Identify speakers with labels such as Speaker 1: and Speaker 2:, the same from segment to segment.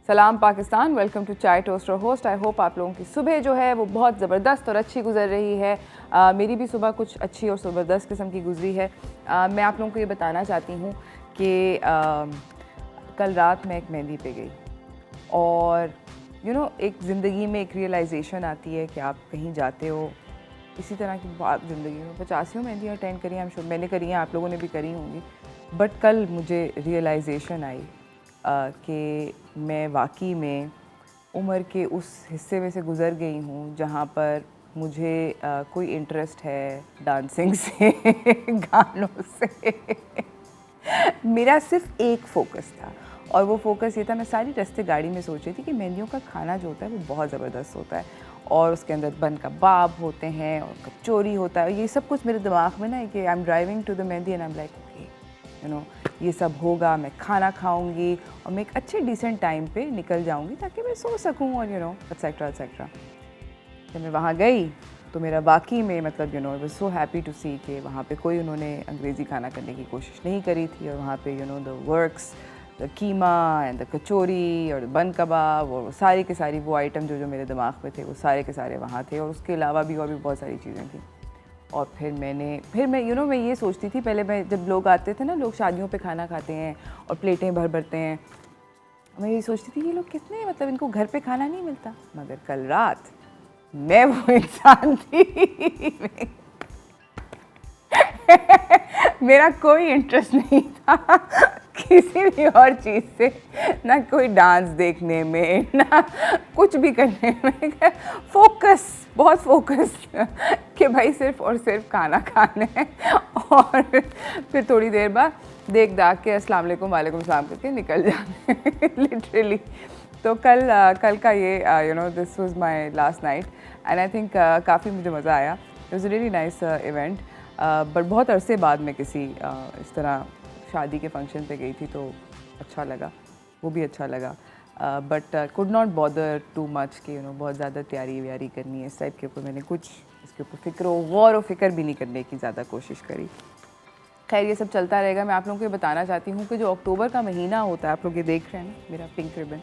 Speaker 1: सलाम Pakistan, welcome to चाय toaster host. I hope आप लोगों की सुबह जो है वो बहुत ज़बरदस्त और अच्छी गुजर रही है। मेरी भी सुबह कुछ अच्छी और ज़बरदस्त किस्म की गुजरी है। मैं आप लोगों को ये बताना चाहती हूँ कि कल रात मैं एक मेहंदी पे गई और एक ज़िंदगी में एक रियलाइजेशन आती है कि आप कहीं जाते हो। इसी तरह की बात ज़िंदगी में 50 मेहंदियाँ अटेंड करी हैं, आई एम श्योर मैंने करी हैं, आप लोगों ने भी करी होंगी। बट कल मुझे रियलाइजेशन आई कि मैं वाकई में उम्र के उस हिस्से में से गुज़र गई हूँ जहाँ पर मुझे कोई इंटरेस्ट है डांसिंग से गानों से। मेरा सिर्फ एक फोकस था और वो फोकस ये था, मैं सारी रास्ते गाड़ी में सोच रही थी कि मेहंदियों का खाना जो होता है वो बहुत ज़बरदस्त होता है और उसके अंदर बन कबाब होते हैं और कचौरी होता है। ये सब कुछ मेरे दिमाग में ना है कि I am driving to the mehndi and I am like okay ये सब होगा, मैं खाना खाऊंगी और मैं एक अच्छे डिसेंट टाइम पे निकल जाऊंगी ताकि मैं सो सकूं और एट्सेट्रा एट्सेट्रा। जब मैं वहाँ गई तो मेरा वाकई में मतलब वाज सो हैप्पी टू सी कि वहाँ पे कोई उन्होंने अंग्रेज़ी खाना करने की कोशिश नहीं करी थी और वहाँ पे the works, the keema and the kachori और बन कबाब और सारी के सारी वो आइटम जो मेरे दिमाग में थे वो सारे के सारे वहाँ थे और उसके अलावा भी और भी बहुत सारी चीज़ें थी। और फिर मैं मैं ये सोचती थी, पहले मैं जब लोग आते थे ना, लोग शादियों पे खाना खाते हैं और प्लेटें भर भरते हैं, मैं ये सोचती थी ये लोग कितने मतलब इनको घर पे खाना नहीं मिलता। मगर कल रात मैं वो इंसान थी मेरा कोई इंटरेस्ट नहीं था किसी भी और चीज़ से, ना कोई डांस देखने में ना कुछ भी करने में। फोकस, बहुत फोकस कि भाई सिर्फ और सिर्फ खाना खाना है और फिर थोड़ी देर बाद देख दाग के अस्सलाम वालेकुम वालेकुम सलाम करके निकल जाने लिटरली। तो कल का ये this was my last night and I think काफ़ी मुझे मज़ा आया। It was really nice event. But बहुत अरसे बाद मैं किसी इस तरह शादी के फंक्शन पे गई थी तो अच्छा लगा, वो भी अच्छा लगा। But could not bother too much कि बहुत ज़्यादा तैयारी व्यारी करनी है इस टाइप के ऊपर। मैंने कुछ इसके ऊपर फ़िक्र गौर और फिक्र भी नहीं करने की ज़्यादा कोशिश करी। खैर ये सब चलता रहेगा। मैं आप लोगों को ये बताना चाहती हूँ कि जो अक्टूबर का महीना होता है, आप लोग ये देख रहे हैं ना मेरा पिंक रिबन,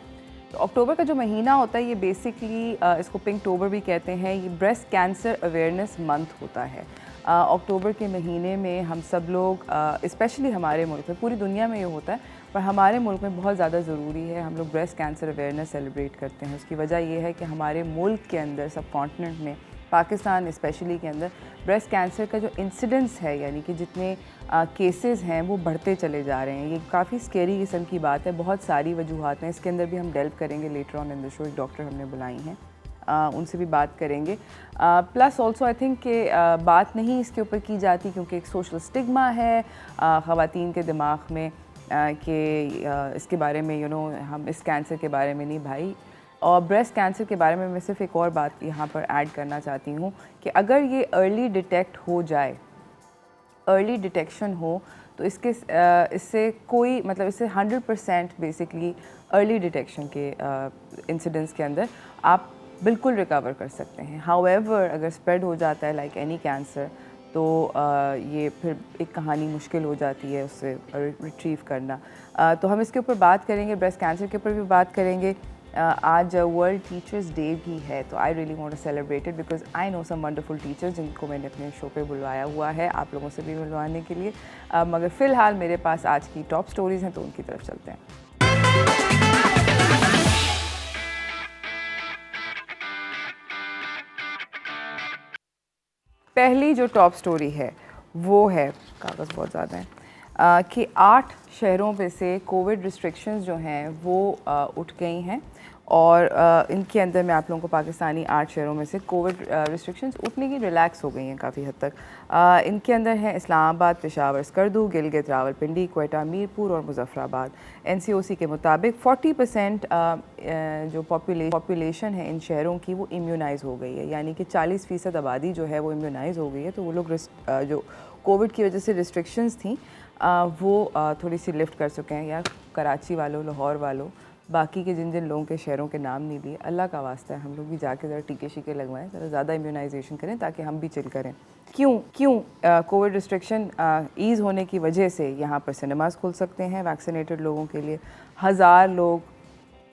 Speaker 1: तो अक्टूबर का जो महीना होता है ये बेसिकली इसको पिंकटोबर भी कहते हैं। ये ब्रेस्ट कैंसर अवेयरनेस मंथ होता है। अक्टूबर के महीने में हम सब लोग, स्पेशली हमारे मुल्क में, पूरी दुनिया में ये होता है पर हमारे मुल्क में बहुत ज़्यादा ज़रूरी है, हम लोग ब्रेस्ट कैंसर अवेयरनेस सेलिब्रेट करते हैं। उसकी वजह ये है कि हमारे मुल्क के अंदर, सब कॉन्टिनेंट में, पाकिस्तान स्पेशली के अंदर ब्रेस्ट कैंसर का जो इंसिडेंस है, यानी कि जितने केसेस हैं वो बढ़ते चले जा रहे हैं। ये काफ़ी स्केरी किस्म की बात है। बहुत सारी वजूहात हैं, इसके अंदर भी हम डेल्व करेंगे later on in the show. एक डॉक्टर हमने बुलाई हैं, उनसे भी बात करेंगे। प्लस ऑल्सो आई थिंक कि बात नहीं इसके ऊपर की जाती क्योंकि एक सोशल स्टिग्मा है ख़वातीन के दिमाग में कि इसके बारे में हम इस कैंसर के बारे में नहीं भाई। और ब्रेस्ट कैंसर के बारे में मैं सिर्फ एक और बात यहाँ पर ऐड करना चाहती हूँ कि अगर ये अर्ली डिटेक्ट हो जाए, अर्ली डिटेक्शन हो, तो इससे कोई मतलब इससे 100% बेसिकली अर्ली डिटेक्शन के इंसिडेंट्स के अंदर आप बिल्कुल रिकवर कर सकते हैं। हाउएवर अगर स्प्रेड हो जाता है लाइक एनी कैंसर तो ये फिर एक कहानी मुश्किल हो जाती है उससे रिट्रीव करना। तो हम इसके ऊपर बात करेंगे, ब्रेस्ट कैंसर के ऊपर भी बात करेंगे। आज वर्ल्ड टीचर्स डे भी है तो I really want to celebrate it because I know some wonderful teachers जिनको मैंने अपने शो पे बुलवाया हुआ है आप लोगों से भी बुलवाने के लिए। मगर फ़िलहाल मेरे पास आज की टॉप स्टोरीज़ हैं तो उनकी तरफ चलते हैं। पहली जो टॉप स्टोरी है वो है, कागज़ बहुत ज़्यादा है, कि 8 शहरों पे से कोविड रिस्ट्रिक्शंस जो हैं वो उठ गई हैं और इनके अंदर मैं आप लोगों को पाकिस्तानी 8 शहरों में से कोविड रिस्ट्रिक्शंस उठने की रिलैक्स हो गई हैं काफ़ी हद तक। इनके अंदर हैं इस्लामाबाद, पेशावर, स्कर्दू, गिलगित, रावलपिंडी, क्वेटा, मीरपुर और मुजफ्फराबाद। NCOC के मुताबिक 40% जो पॉपुलेशन है इन शहरों की वो इम्यूनाइज़ हो गई है, यानी कि 40% आबादी जो है वो इम्यूनाइज़ हो गई है। तो वो लोग जो कोविड की वजह से रिस्ट्रिक्शंस थी वो थोड़ी सी लिफ्ट कर चुके हैं। या कराची वालों, लाहौर वालों, बाकी के जिन जिन लोगों के शहरों के नाम नहीं लिए, अल्लाह का वास्ता है हम लोग भी जाके ज़रा टीके शीके लगवाएं, ज़रा ज़्यादा इम्यूनाइजेशन करें ताकि हम भी चिल करें। क्यों कोविड रिस्ट्रिक्शन ईज़ होने की वजह से यहाँ पर सिनेमाज़ खुल सकते हैं वैक्सीनेटेड लोगों के लिए।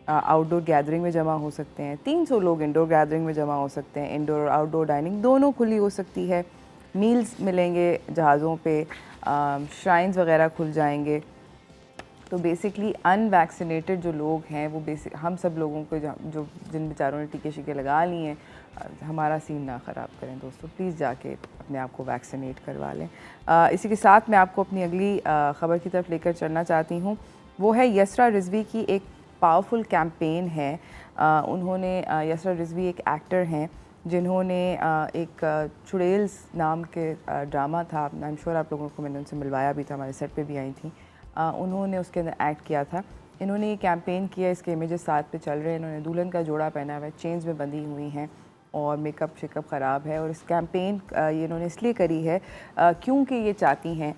Speaker 1: आउटडोर गैदरिंग में जमा हो सकते हैं, 300 लोग इंडोर गैदरिंग में जमा हो सकते हैं, इंडोर और आउटडोर डाइनिंग दोनों खुली हो सकती है, मील्स मिलेंगे जहाज़ों पे, श्राइन्स वगैरह खुल जाएंगे। तो बेसिकली अनवैक्सीनेटेड जो लोग हैं वो बेसिक हम सब लोगों को जो जिन बेचारों ने टीके शीके लगा लिए हैं, हमारा सीन ना ख़राब करें दोस्तों, प्लीज़ जाके अपने आप को वैक्सीनेट करवा लें। इसी के साथ मैं आपको अपनी अगली ख़बर की तरफ लेकर चलना चाहती हूँ। वो है यसरा रिजवी की एक पावरफुल कैंपेन है। उन्होंने यसरा रिजवी एक एक्टर हैं जिन्होंने एक चुड़ैल्स नाम के ड्रामा था, आई एम श्योर आप लोगों को मैंने उनसे मिलवाया भी था, हमारे सेट पे भी आई थी। उन्होंने उसके अंदर एक्ट किया था। इन्होंने ये कैंपेन किया, इसके इमेजेस साथ पे चल रहे हैं। इन्होंने दुल्हन का जोड़ा पहना हुआ है, चेन्स में बंधी हुई हैं और मेकअप शेकअप ख़राब है। और इस कैंपेन ये इन्होंने इसलिए करी है क्योंकि ये चाहती हैं,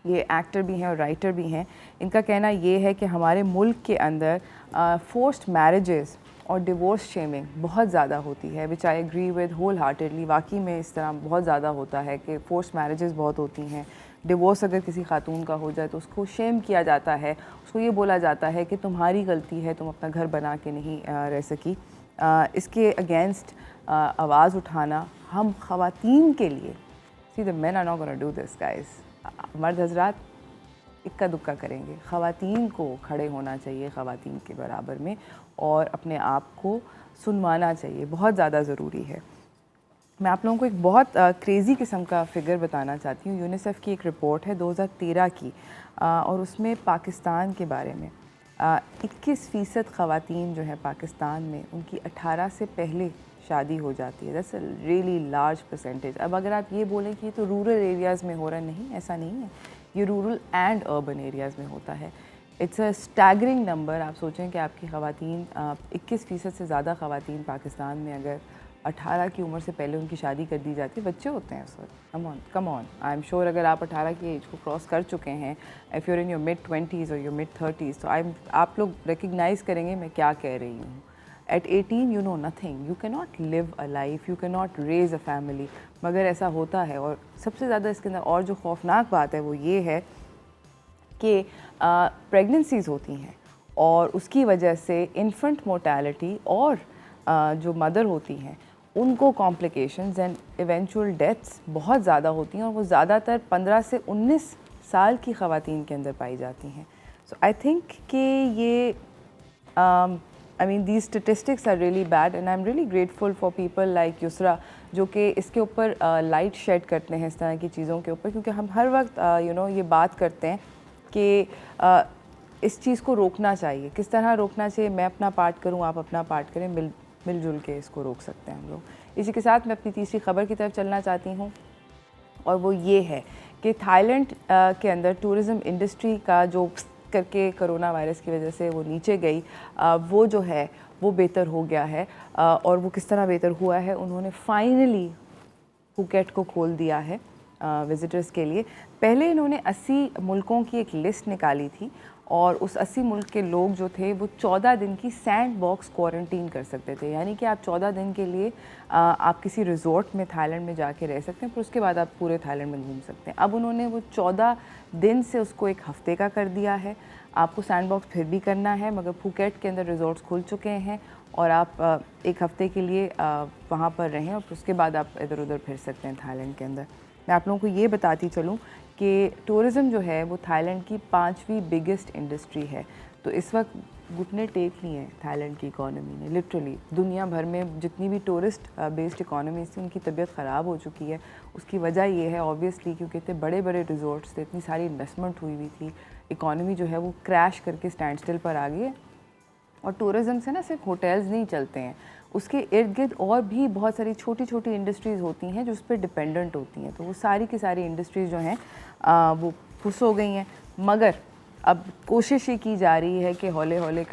Speaker 1: ये एक्टर भी हैं और राइटर भी हैं, इनका कहना ये है कि हमारे मुल्क के अंदर फोर्स्ड मैरिजेस और डिवोर्स शेमिंग बहुत ज़्यादा होती है, which I agree with wholehearted. वाकई में इस तरह बहुत ज़्यादा होता है कि फोर्स्ड मैरिजेस बहुत होती हैं। डिवोर्स अगर किसी खातून का हो जाए तो उसको शेम किया जाता है, उसको ये बोला जाता है कि तुम्हारी गलती है, तुम अपना घर बना के नहीं रह सकी। इसके अगेंस्ट आवाज़ उठाना हम ख़वातीन के लिए, see the men are not gonna do this guys, मर्द हजरात इक्का दुक्का करेंगे, ख़वातीन को खड़े होना चाहिए ख़वातीन के बराबर में और अपने आप को सुनवाना चाहिए, बहुत ज़्यादा ज़रूरी है। मैं आप लोगों को एक बहुत क्रेज़ी किस्म का फ़िगर बताना चाहती हूँ। यूनिसेफ की एक रिपोर्ट है 2013 की और उसमें पाकिस्तान के बारे में 21% ख़वातीन जो है पाकिस्तान में, उनकी 18 से पहले शादी हो जाती है। That's a really large percentage. अब अगर आप ये बोलें कि ये तो रूरल एरियाज़ में हो रहा, नहीं, ऐसा नहीं है, ये रूरल एंड अर्बन एरियाज़ में होता है। It's a staggering number. आप सोचें कि आपकी ख़वातीन 21% से ज़्यादा ख़वातीन पाकिस्तान में अगर 18 की उम्र से पहले उनकी शादी कर दी जाती है, बच्चे होते हैं उस वक्त। Come on, I am sure अगर आप 18 की एज को क्रॉस कर चुके हैं, if you're in your mid 20s और योर मिड 30s, तो आप लोग रिकग्नाइज़ करेंगे मैं क्या कह रही हूँ। At 18 you know nothing, you can not live a life, you can not raise a family, मगर ऐसा होता है। और सबसे ज़्यादा इसके अंदर और जो खौफनाक बात है वो ये है कि प्रेगनेंसीज़ होती हैं और उसकी वजह से इन्फेंट मोर्टेलिटी और जो मदर होती हैं उनको कॉम्प्लिकेशंस एंड इवेंचुअल डेथ्स बहुत ज़्यादा होती हैं और वो ज़्यादातर 15 से 19 साल की ख़वातीन के अंदर पाई जाती हैं। सो आई थिंक कि ये I mean these statistics are really bad and I am really grateful for people like Yusra जो कि इसके ऊपर लाइट शेड करते हैं इस तरह की चीज़ों के ऊपर, क्योंकि हम हर वक्त ये बात करते हैं कि इस चीज़ को रोकना चाहिए। किस तरह रोकना चाहिए? मैं अपना पार्ट करूँ, आप अपना पार्ट करें, मिलजुल के इसको रोक सकते हैं हम लोग। इसी के साथ मैं अपनी तीसरी खबर की तरफ चलना चाहती हूँ और वो ये है कि थाईलैंड के अंदर टूरिज़म इंडस्ट्री का जो करके कोरोना वायरस की वजह से वो नीचे गई, वो जो है वो बेहतर हो गया है। और वो किस तरह बेहतर हुआ है, उन्होंने फाइनली फुकेट को खोल दिया है विज़िटर्स के लिए। पहले इन्होंने 80 मुल्कों की एक लिस्ट निकाली थी और उस 80 मुल्क के लोग जो थे वो 14 दिन की सैंड बॉक्स क्वारंटीन कर सकते थे, यानी कि आप 14 दिन के लिए आप किसी रिजॉर्ट में थाईलैंड में जाके रह सकते हैं, फिर उसके बाद आप पूरे थाईलैंड में घूम सकते हैं। अब उन्होंने वो 14 दिन से उसको एक हफ़्ते का कर दिया है। आपको सैंड बॉक्स फिर भी करना है, मगर फुकेट के अंदर रिजॉर्ट्स खुल चुके हैं और आप एक हफ़्ते के लिए वहाँ पर रहें और उसके बाद आप इधर उधर फिर सकते हैं थाईलैंड के अंदर। मैं आप लोगों को ये बताती चलूँ कि टूरिज़म जो है वो थाईलैंड की 5वीं बिगेस्ट इंडस्ट्री है। तो इस वक्त घुटने टेक लिए हैं थाईलैंड की इकॉनमी ने, लिटरली दुनिया भर में जितनी भी टूरिस्ट बेस्ड इकॉनमीज थी उनकी तबीयत ख़राब हो चुकी है। उसकी वजह ये है ऑब्वियसली क्योंकि इतने बड़े बड़े रिजॉर्ट्स थे, इतनी सारी इन्वेस्टमेंट हुई थी, इकॉनमी जो है वो क्रैश करके स्टैंड स्टिल पर आ गई है। और टूरिज़म से ना सिर्फ होटल्स नहीं चलते हैं, उसके इर्द गिर्द और भी बहुत सारी छोटी छोटी इंडस्ट्रीज़ होती हैं जो उस पर डिपेंडेंट होती हैं। तो वो सारी की सारी इंडस्ट्रीज़ जो हैं वो फुस हो गई हैं। मगर अब कोशिश ये की जा रही है कि हौले हौले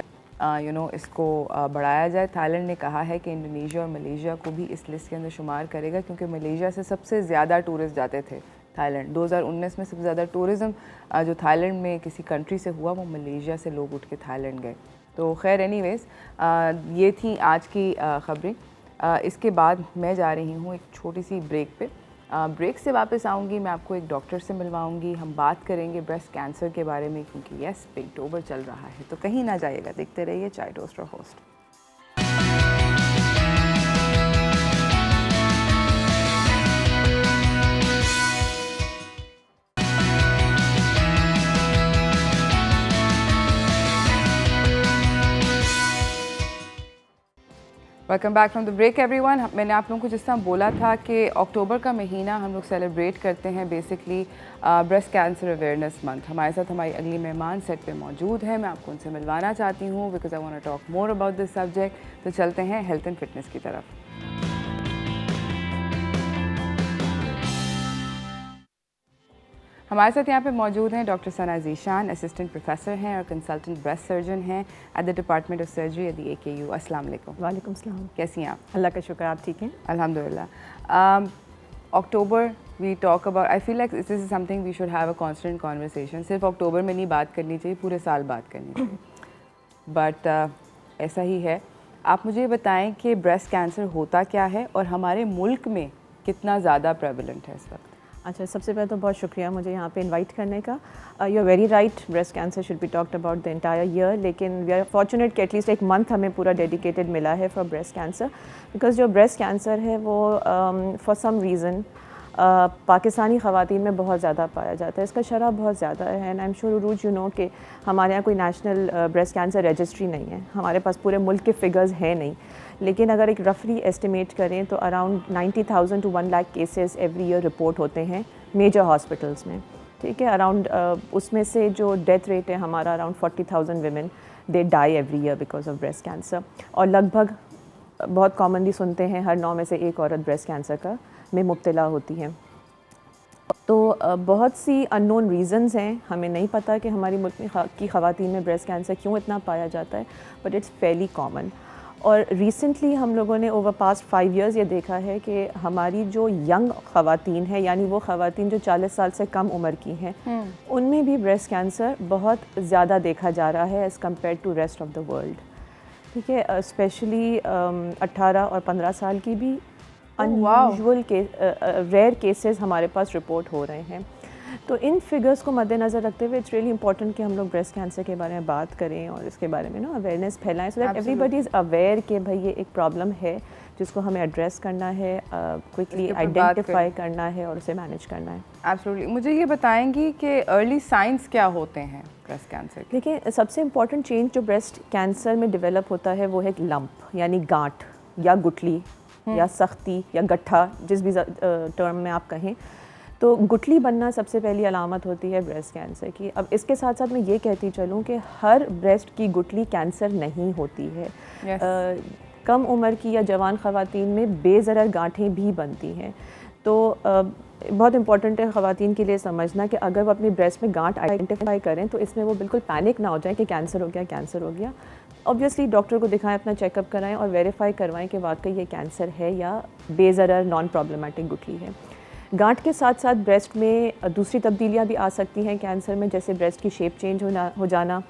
Speaker 1: इसको बढ़ाया जाए। थाईलैंड ने कहा है कि इंडोनेशिया और मलेशिया को भी इस लिस्ट के अंदर शुमार करेगा, क्योंकि मलेशिया से सबसे ज़्यादा टूरिस्ट जाते थे थाईलैंड। 2019 में सबसे ज़्यादा टूरिज़म जो थाईलैंड में किसी कंट्री से हुआ वो मलेशिया से लोग उठ के थाईलैंड गए। तो खैर एनीवेज़ ये थी आज की ख़बरें। इसके बाद मैं जा रही हूँ एक छोटी सी ब्रेक पे। ब्रेक से वापस आऊँगी, मैं आपको एक डॉक्टर से मिलवाऊँगी, हम बात करेंगे ब्रेस्ट कैंसर के बारे में, क्योंकि यस पिंकटोबर चल रहा है, तो कहीं ना जाइएगा, देखते रहिए चाय टोस्ट और host. Welcome back from the break everyone. मैंने आप लोगों को जिस तरह बोला था कि अक्टूबर का महीना हम लोग सेलिब्रेट करते हैं basically breast cancer awareness month. हमारे साथ हमारी अगली मेहमान सेट पे मौजूद है, मैं आपको उनसे मिलवाना चाहती हूँ because I want to talk more about this subject. तो चलते हैं हेल्थ एंड फिटनेस की तरफ। हमारे साथ यहाँ पे मौजूद हैं डॉक्टर सना ज़ीशान, असिस्टेंट प्रोफेसर हैं और कंसल्टेंट ब्रेस्ट सर्जन हैं at the department of surgery at the AKU। अस्सलाम वालेकुम।
Speaker 2: वालेकुम सलाम।
Speaker 1: कैसी हैं आप?
Speaker 2: अल्लाह का शुक्र, आप ठीक हैं?
Speaker 1: अल्हम्दुलिल्लाह। October we talk about, I feel like this is something we should have a constant conversation. सिर्फ अक्टूबर में नहीं बात करनी चाहिए, पूरे साल बात करनी चाहिए। बट ऐसा ही है। आप मुझे बताएं कि ब्रेस्ट कैंसर होता क्या है और हमारे मुल्क में कितना ज़्यादा प्रेवलेंट है इस वक्त?
Speaker 2: अच्छा, सबसे पहले तो बहुत शुक्रिया मुझे यहाँ पे इनवाइट करने का। You are very right, breast cancer should be talked about the entire year, लेकिन वी आर फॉर्चुनेट कि एटलीस्ट एक मंथ हमें पूरा डेडिकेटेड मिला है फॉर ब्रेस्ट कैंसर। बिकॉज जो ब्रेस्ट कैंसर है वो फॉर सम रीज़न पाकिस्तानी ख़वातीन में बहुत ज़्यादा पाया जाता है, इसका शरह बहुत ज़्यादा है। And I am sure Urooj you know कि हमारे यहाँ कोई नेशनल ब्रेस्ट कैंसर रजिस्ट्री नहीं है, हमारे पास पूरे मुल्क के फिगर्स हैं नहीं, लेकिन अगर एक रफली एस्टिमेट करें तो around 90,000 to 1 lakh cases every year report होते हैं मेजर हॉस्पिटल्स में, ठीक है। अराउंड उसमें से जो डेथ रेट है हमारा around 40,000 women they die every year because of breast cancer. और लगभग बहुत कॉमनली सुनते हैं हर 9 में से एक औरत ब्रेस्ट कैंसर का में मुब्तला होती हैं। तो बहुत सी अननोन रीज़न्स हैं, हमें नहीं पता कि हमारी मुल्क में की ख़वातीन में ब्रेस्ट कैंसर क्यों इतना पाया जाता है, बट इट्स फेयरली कॉमन। और रिसेंटली हम लोगों ने ओवर पास्ट 5 इयर्स ये देखा है कि हमारी जो यंग ख़वातीन है, यानी वो ख़वातीन जो 40 साल से कम उम्र की हैं, उनमें भी ब्रेस्ट कैंसर बहुत ज़्यादा देखा जा रहा है as compared to rest of the world, ठीक है। स्पेशली 18 और 15 साल की भी अनयूजुअल के रेयर केसेस हमारे पास रिपोर्ट हो रहे हैं। तो इन फिगर्स को मद्देनज़र रखते हुए इट्स रियली इंपॉर्टेंट कि हम लोग ब्रेस्ट कैंसर के बारे में बात करें और इसके बारे में ना अवेयरनेस फैलाएं, so that everybody is aware कि भाई ये एक प्रॉब्लम है जिसको हमें एड्रेस करना है, क्विकली आइडेंटिफाई करना है और उसे मैनेज करना है।
Speaker 1: एब्सोल्युटली। मुझे ये बताएंगी कि अर्ली साइंस क्या होते हैं ब्रेस्ट कैंसर के?
Speaker 2: देखिए, सबसे इम्पॉर्टेंट चेंज जो ब्रेस्ट कैंसर में डेवलप होता है वो है एक लंप, यानी गांठ या गुठली या सख्ती या गट्ठा, जिस भी टर्म में आप कहें। तो गुठली बनना सबसे पहली अलामत होती है ब्रेस्ट कैंसर की। अब इसके साथ साथ मैं ये कहती चलूँ कि हर ब्रेस्ट की गुठली कैंसर नहीं होती है। कम उम्र की या जवान ख़वातीन में बेज़रर गांठें भी बनती हैं। तो बहुत इंपॉर्टेंट है ख़वातीन के लिए समझना कि अगर वो अपनी ब्रेस्ट में गांठ आइडेंटिफाई करें तो इसमें वो बिल्कुल पैनिक ना हो जाए कि कैंसर हो गया, कैंसर हो गया। ऑब्वियसली डॉक्टर को दिखाएं, अपना चेकअप कराएं और वेरीफाई करवाएं कि वाकई ये कैंसर है या बेज़रर नॉन प्रॉब्लमेटिक गुठली है। गांठ के साथ साथ ब्रेस्ट में दूसरी तब्दीलियां भी आ सकती हैं कैंसर में, जैसे ब्रेस्ट की शेप चेंज हो जाना,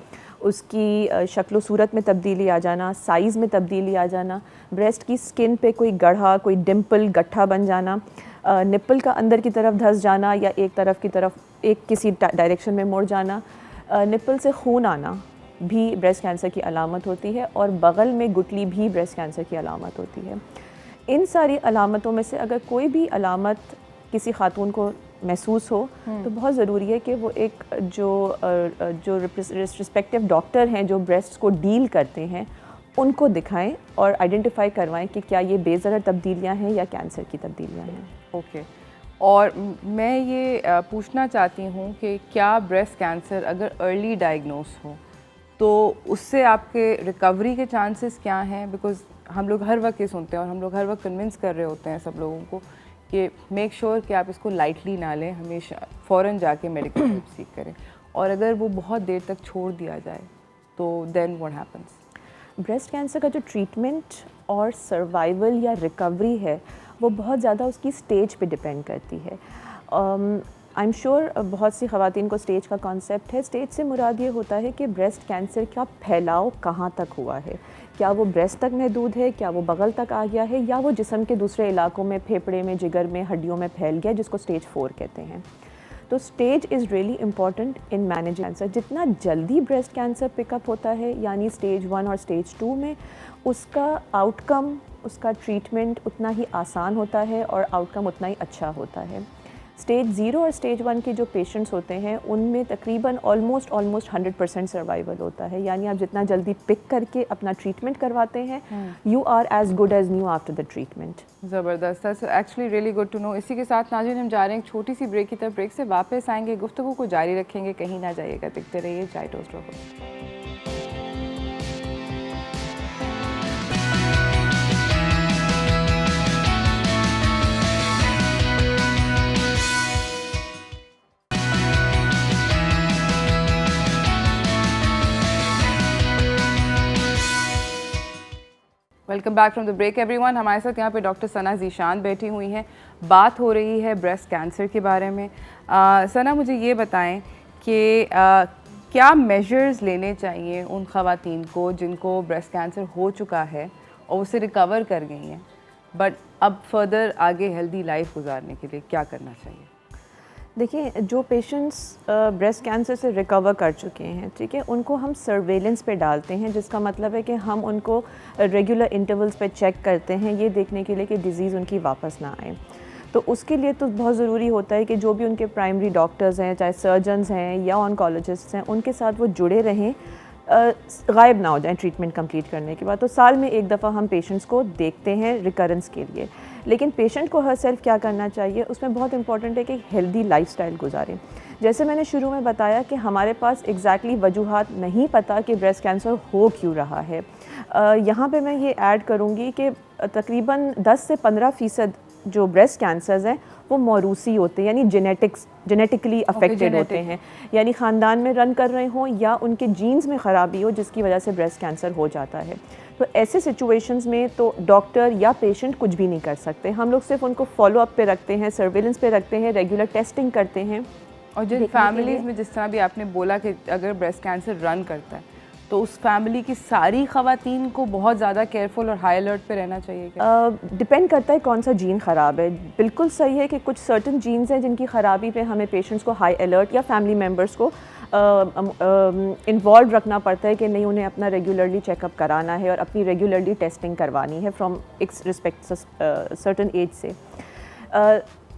Speaker 2: उसकी शक्ल सूरत में तब्दीली आ जाना, साइज़ में तब्दीली आ जाना, ब्रेस्ट की स्किन पे कोई गढ़ा, कोई डिम्पल, गट्ठा बन जाना, निप्पल का अंदर की तरफ धंस जाना या एक तरफ की तरफ एक किसी डायरेक्शन में मुड़ जाना, निप्पल से खून आना भी ब्रेस्ट कैंसर की अलामत होती है, और बगल में गुठली भी ब्रेस्ट कैंसर की अलामत होती है। इन सारी अलामतों में से अगर कोई भी अलामत किसी खातून को महसूस हो तो बहुत ज़रूरी है कि वो एक जो रिस्पेक्टिव डॉक्टर हैं जो ब्रेस्ट को डील करते हैं उनको दिखाएं और आइडेंटिफाई करवाएं कि क्या ये बेज़रर तब्दीलियां हैं या कैंसर की तब्दीलियां हैं।
Speaker 1: ओके। और मैं ये पूछना चाहती हूँ कि क्या ब्रेस्ट कैंसर अगर अर्ली डायग्नोस हो तो उससे आपके रिकवरी के चांसेस क्या हैं? बिकॉज़ हम लोग हर वक्त ये सुनते हैं और हम लोग हर वक्त कन्विंस कर रहे होते हैं सब लोगों को कि मेक श्योर कि आप इसको लाइटली ना लें, हमेशा फ़ौरन जाके मेडिकल हेल्प सीख करें, और अगर वो बहुत देर तक छोड़ दिया जाए तो then what happens?
Speaker 2: Breast cancer का जो ट्रीटमेंट और सर्वाइवल या रिकवरी है वो बहुत ज़्यादा उसकी स्टेज पे डिपेंड करती है। आई एम श्योर बहुत सी ख़वातीन को स्टेज का कॉन्सेप्ट है। स्टेज से मुराद ये होता है कि ब्रेस्ट कैंसर का फैलाव कहाँ तक हुआ है, क्या वो ब्रेस्ट तक महदूद है, क्या वो बगल तक आ गया है, या वो जिस्म के दूसरे इलाकों में, फेफड़े में, जिगर में, हड्डियों में फैल गया, जिसको स्टेज 4 कहते हैं। तो stage is really important in managing cancer. जितना जल्दी ब्रेस्ट कैंसर पिकअप होता है, यानी स्टेज 1 और स्टेज 2 में, उसका आउटकम, उसका ट्रीटमेंट उतना ही आसान होता है और आउटकम उतना ही अच्छा होता है। स्टेज 0 और स्टेज 1 के जो पेशेंट्स होते हैं उनमें तकरीबन ऑलमोस्ट 100% सर्वाइवल होता है, यानी आप जितना जल्दी पिक करके अपना ट्रीटमेंट करवाते हैं, you are as good as new after the treatment.
Speaker 1: ज़बरदस्त, that's actually really good to know. इसी के साथ नाज़रीन हम जा रहे हैं एक छोटी सी ब्रेक की तरफ। ब्रेक से वापस आएंगे, गुफ्तगू को जारी रखेंगे, कहीं ना जाइएगा, देखते रहिए chai toast roast. Welcome back from the break everyone. हमारे साथ यहाँ पे डॉक्टर सना ज़ीशान बैठी हुई हैं। बात हो रही है ब्रेस्ट कैंसर के बारे में। सना, मुझे ये बताएं कि क्या मेजर्स लेने चाहिए उन ख़वातीन को जिनको ब्रेस्ट कैंसर हो चुका है और उससे रिकवर कर गई हैं, बट अब फर्दर आगे हेल्दी लाइफ गुजारने के लिए क्या करना चाहिए?
Speaker 2: देखिए, जो पेशेंट्स ब्रेस्ट कैंसर से रिकवर कर चुके हैं, ठीक है, उनको हम सर्वेलेंस पे डालते हैं, जिसका मतलब है कि हम उनको रेगुलर इंटरवल्स पे चेक करते हैं, ये देखने के लिए कि डिज़ीज़ उनकी वापस ना आए। तो उसके लिए तो बहुत ज़रूरी होता है कि जो भी उनके प्राइमरी डॉक्टर्स हैं, चाहे सर्जन्स हैं या ऑन्कोलॉजिस्ट हैं, उनके साथ वो जुड़े रहें, गायब ना हो जाएं ट्रीटमेंट कंप्लीट करने के बाद। तो साल में एक दफ़ा हम पेशेंट्स को देखते हैं रिकरेंस के लिए। लेकिन पेशेंट को हर सेल्फ क्या करना चाहिए, उसमें बहुत इंपॉर्टेंट है कि हेल्दी लाइफस्टाइल गुजारें। जैसे मैंने शुरू में बताया कि हमारे पास एग्जैक्टली वजूहात नहीं पता कि ब्रेस्ट कैंसर हो क्यों रहा है। यहाँ पे मैं ये ऐड करूँगी कि तकरीबन 10 से 15% जो ब्रेस्ट कैंसर्स हैं वो मौरूसी होते हैं, यानी जेनेटिकली अफेक्टेड होते हैं, यानी ख़ानदान में रन कर रहे हों या उनके जीन्स में ख़राबी हो जिसकी वजह से ब्रेस्ट कैंसर हो जाता है। तो ऐसे सिचुएशंस में तो डॉक्टर या पेशेंट कुछ भी नहीं कर सकते। हम लोग सिर्फ उनको फॉलो अप पे रखते हैं, सर्वेलेंस पे रखते हैं, रेगुलर टेस्टिंग करते हैं।
Speaker 1: और जिन फैमिलीज़ में, जिस तरह भी आपने बोला कि अगर ब्रेस्ट कैंसर रन करता है, तो उस फैमिली की सारी ख़वातीन को बहुत ज़्यादा केयरफुल और हाई अलर्ट पे रहना चाहिए क्या?
Speaker 2: डिपेंड करता है कौन सा जीन ख़राब है। बिल्कुल सही है कि कुछ सर्टन जीन्स हैं जिनकी ख़राबी पे हमें पेशेंट्स को हाई अलर्ट या फैमिली मेम्बर्स को इन्वॉल्व रखना पड़ता है कि नहीं, उन्हें अपना रेगुलरली चेकअप कराना है और अपनी रेगुलरली टेस्टिंग करवानी है from x respect certain age से।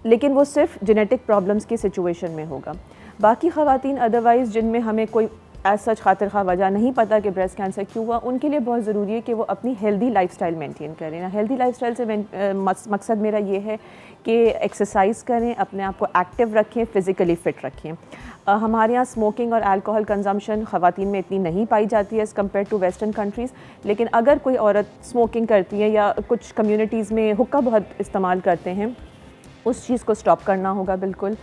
Speaker 2: लेकिन वो सिर्फ जेनेटिक प्रॉब्लम्स की सिचुएशन में होगा। बाकी ख़वातीन अदरवाइज़ जिनमें हमें कोई एज सच खातिर खा वजह नहीं पता कि ब्रेस्ट कैंसर क्यों हुआ, उनके लिए बहुत ज़रूरी है कि वो अपनी हेल्दी लाइफस्टाइल मेंटेन करें ना। हेल्दी लाइफस्टाइल से मकसद मेरा ये है कि एक्सरसाइज करें, अपने आप को एक्टिव रखें, फ़िज़िकली फ़िट रखें। हमारे यहाँ स्मोकिंग और अल्कोहल कंजम्पशन ख़वातीन में इतनी नहीं पाई जाती है as compared to western countries. लेकिन अगर कोई औरत स्मोकिंग करती है या कुछ कम्युनिटीज़ में हुक्का बहुत इस्तेमाल करते हैं, उस चीज़ को स्टॉप करना होगा बिल्कुल।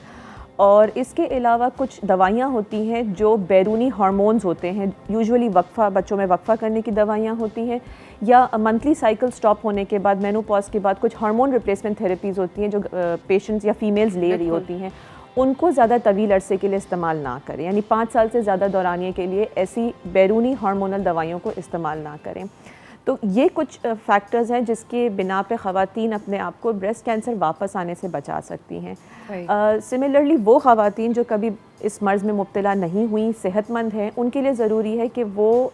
Speaker 2: और इसके अलावा कुछ दवाइयाँ होती हैं जो बैरूनी हार्मोन्स होते हैं, यूजुअली बच्चों में वक्फ़ा करने की दवाइयाँ होती हैं, या मंथली साइकिल स्टॉप होने के बाद, मेनोपॉज के बाद कुछ हार्मोन रिप्लेसमेंट थेरेपीज़ होती हैं जो पेशेंट्स या फीमेल्स ले रही होती हैं। उनको ज़्यादा तवील अरसे के लिए इस्तेमाल ना करें, यानी 5 साल से ज़्यादा दौरानिए के लिए ऐसी बैरूनी हार्मोनल दवाइयों को इस्तेमाल ना करें। तो ये कुछ फैक्टर्स हैं जिसके बिना पे ख़वातीन अपने आप को ब्रेस्ट कैंसर वापस आने से बचा सकती हैं। सिमिलरली वो ख़वातीन जो कभी इस मर्ज़ में मुब्तला नहीं हुई, सेहतमंद हैं, उनके लिए ज़रूरी है कि वो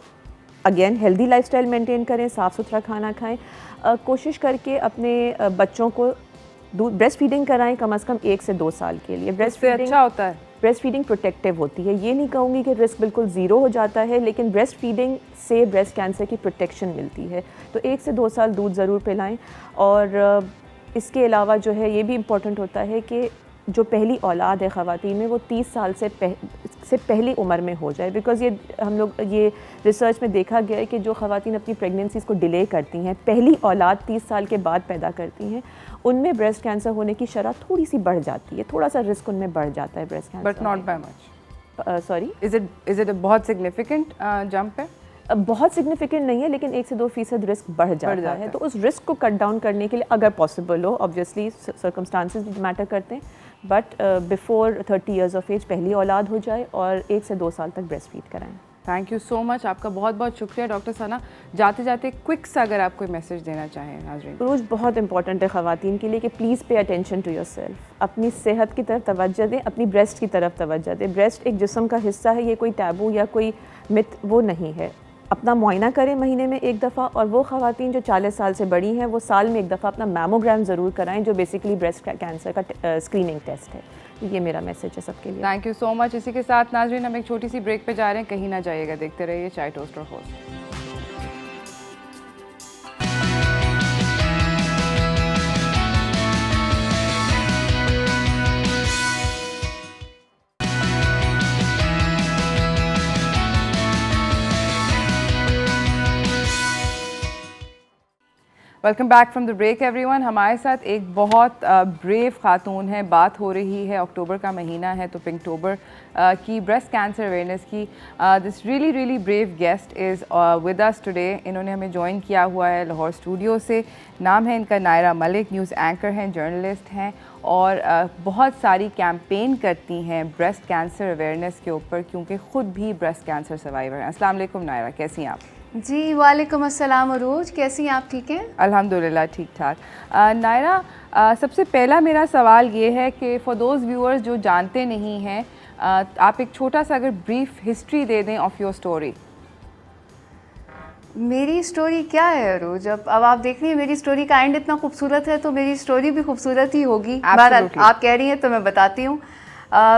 Speaker 2: अगेन हेल्दी लाइफस्टाइल मेंटेन करें, साफ़ सुथरा खाना खाएं, कोशिश करके अपने बच्चों को ब्रेस्ट फीडिंग कराएं कम से कम 1 से 2 साल के लिए।
Speaker 1: ब्रेस्ट फीडिंग अच्छा होता है,
Speaker 2: ब्रेस्ट फीडिंग प्रोटेक्टिव होती है। ये नहीं कहूँगी कि रिस्क बिल्कुल ज़ीरो हो जाता है, लेकिन ब्रेस्ट फीडिंग से ब्रेस्ट कैंसर की प्रोटेक्शन मिलती है। तो 1 से 2 साल दूध ज़रूर पिलाएं। और इसके अलावा जो है ये भी इम्पॉर्टेंट होता है कि जो पहली औलाद है ख़वातीन में, वो 30 साल से पहली उम्र में हो जाए। बिकॉज़ ये हम लोग ये रिसर्च में देखा गया है कि जो ख़वातीन अपनी प्रेगनेंसीज़ को डिले करती हैं, पहली औलाद 30 साल के बाद पैदा करती हैं, उनमें ब्रेस्ट कैंसर होने की शरह थोड़ी सी बढ़ जाती है, थोड़ा सा रिस्क उनमें बढ़ जाता है breast cancer.
Speaker 1: But not by much.
Speaker 2: Sorry,
Speaker 1: is it बहुत सिग्निफिकेंट जंप है?
Speaker 2: बहुत सिग्निफिकेंट नहीं है, लेकिन 1 से 2% रिस्क बढ़ जाता है। तो उस रिस्क को कट डाउन करने के लिए अगर पॉसिबल हो, ऑब्वियसली सर्कमस्टांसेस भी मैटर करते हैं, but before 30 years of age पहली औलाद हो जाए और 1 से 2 साल तक ब्रेस्ट फीड कराएं।
Speaker 1: थैंक यू सो मच, आपका बहुत बहुत शुक्रिया डॉक्टर सना। जाते जाते क्विक सा अगर आप कोई मैसेज देना चाहें नाज़रीन।
Speaker 2: रोज़ बहुत इंपॉर्टेंट है ख़वातीन के लिए कि please pay attention to yourself. अपनी सेहत की तरफ तवज्जो दें, अपनी ब्रेस्ट की तरफ तवज्जो दें। ब्रेस्ट एक जिस्म का हिस्सा है, ये कोई टैबू या कोई मिथ वो नहीं है। अपना मुआयना करें महीने में 1 दफ़ा, और वो ख़वातीन जो 40 साल से बड़ी हैं वो साल में 1 दफ़ा अपना मैमोग्राम ज़रूर कराएं, जो बेसिकली ब्रेस्ट कैंसर का स्क्रीनिंग टेस्ट है। ये मेरा मैसेज है सबके लिए।
Speaker 1: Thank you so much. इसी के साथ नाज़रीन हम एक छोटी सी ब्रेक पे जा रहे हैं, कहीं ना जाइएगा, देखते रहिए चाय टोस्ट और host. Welcome back from the break everyone. हमारे साथ एक बहुत ब्रेव खातून है, बात हो रही है, अक्टूबर का महीना है तो पिंकटोबर की ब्रेस्ट कैंसर अवेयरनेस की। This really brave guest is with us today. इन्होंने हमें ज्वाइन किया हुआ है लाहौर स्टूडियो से। नाम है इनका नायरा मलिक, न्यूज़ एंकर हैं, जर्नलिस्ट हैं और बहुत सारी कैंपेन करती हैं ब्रेस्ट कैंसर अवेयरनेस के ऊपर, क्योंकि ख़ुद भी ब्रेस्ट कैंसर सर्वाइवर हैं। अस्सलाम वालेकुम नायरा, कैसी हैं आप?
Speaker 3: जी वालेकुम अस्सलाम अरूज, कैसी हैं आप? ठीक हैं
Speaker 1: अल्हम्दुलिल्लाह, ठीक ठाक। नायरा, सबसे पहला मेरा सवाल ये है कि फॉर दोज़ व्यूअर्स जो जानते नहीं हैं, आप एक छोटा सा अगर ब्रीफ हिस्ट्री दे दें ऑफ़ योर स्टोरी।
Speaker 3: मेरी स्टोरी क्या है अरूज? अब आप देख रही हैं मेरी स्टोरी का एंड इतना खूबसूरत है तो मेरी स्टोरी भी खूबसूरत ही होगी। बहरहाल आप कह रही हैं तो मैं बताती हूँ।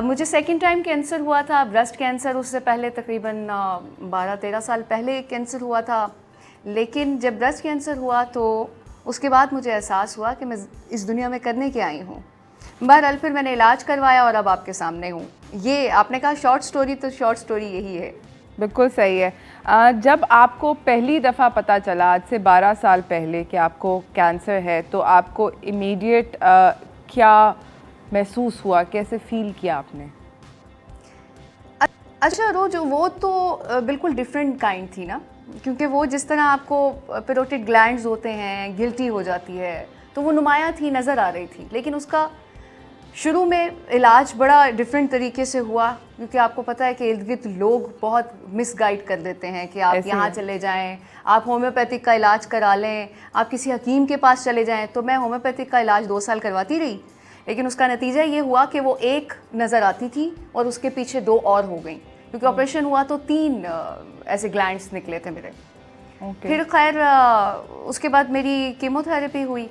Speaker 3: मुझे सेकंड टाइम कैंसर हुआ था, ब्रेस्ट कैंसर। उससे पहले तकरीबन 12-13 साल पहले कैंसर हुआ था, लेकिन जब ब्रेस्ट कैंसर हुआ तो उसके बाद मुझे एहसास हुआ कि मैं इस दुनिया में करने के आई हूँ। बहरहाल फिर मैंने इलाज करवाया और अब आपके सामने हूँ। ये आपने कहा शॉर्ट स्टोरी, तो शॉर्ट स्टोरी यही है।
Speaker 1: बिल्कुल सही है। जब आपको पहली दफ़ा पता चला आज से 12 साल पहले कि आपको कैंसर है, तो आपको इमीडिएट क्या महसूस हुआ, कैसे फील किया आपने?
Speaker 3: अच्छा रोज, वो तो बिल्कुल डिफरेंट काइंड थी ना, क्योंकि वो जिस तरह आपको पैरोटिड ग्लैंड्स होते हैं, गिल्टी हो जाती है, तो वो नुमायाँ थी, नज़र आ रही थी। लेकिन उसका शुरू में इलाज बड़ा डिफरेंट तरीके से हुआ, क्योंकि आपको पता है कि इर्द गिर्द लोग बहुत मिसगाइड कर देते हैं कि आप यहाँ चले जाएं, आप होम्योपैथिक का इलाज करा लें, आप किसी हकीम के पास चले जाएं। तो मैं होम्योपैथिक का इलाज 2 साल करवाती रही, लेकिन उसका नतीजा ये हुआ कि वो एक नज़र आती थी और उसके पीछे 2 और हो गई, क्योंकि ऑपरेशन हुआ तो 3 ऐसे ग्लैंड्स निकले थे मेरे। फिर खैर उसके बाद मेरी कीमोथेरेपी हुई,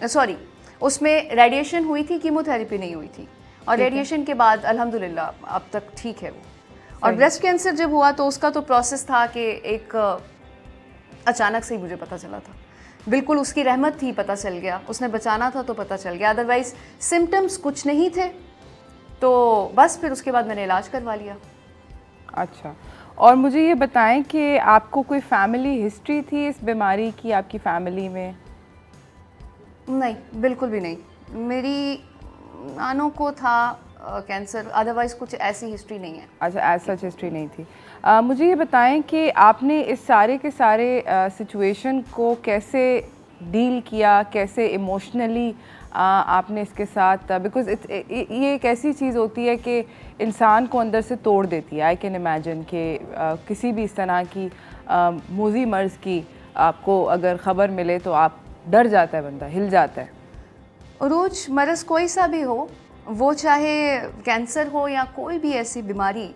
Speaker 3: सॉरी उसमें रेडिएशन हुई थी, कीमोथेरेपी नहीं हुई थी। और रेडिएशन के बाद अल्हम्दुलिल्लाह अब तक ठीक है वो। और ब्रेस्ट कैंसर जब हुआ तो उसका तो प्रोसेस था कि एक अचानक से ही मुझे पता चला था, बिल्कुल उसकी रहमत थी, पता चल गया। उसने बचाना था तो पता चल गया, अदरवाइज़ सिम्टम्स कुछ नहीं थे। तो बस फिर उसके बाद मैंने इलाज करवा लिया।
Speaker 1: अच्छा, और मुझे ये बताएं कि आपको कोई फैमिली हिस्ट्री थी इस बीमारी की आपकी फैमिली में?
Speaker 3: नहीं, बिल्कुल भी नहीं। मेरी नानों को था कैंसर, अदरवाइज़ कुछ ऐसी हिस्ट्री नहीं है।
Speaker 1: अच्छा, ऐसा हिस्ट्री नहीं थी। मुझे ये बताएं कि आपने इस सारे के सारे सिचुएशन को कैसे डील किया, कैसे इमोशनली आपने इसके साथ, बिकॉज ये एक ऐसी चीज़ होती है कि इंसान को अंदर से तोड़ देती है। आई कैन इमेजिन कि किसी भी इस तरह की मूजी मर्ज़ की आपको अगर ख़बर मिले तो आप डर जाता है, बंदा हिल जाता है।
Speaker 3: रोज मरज़ कोई सा भी हो, वो चाहे कैंसर हो या कोई भी ऐसी बीमारी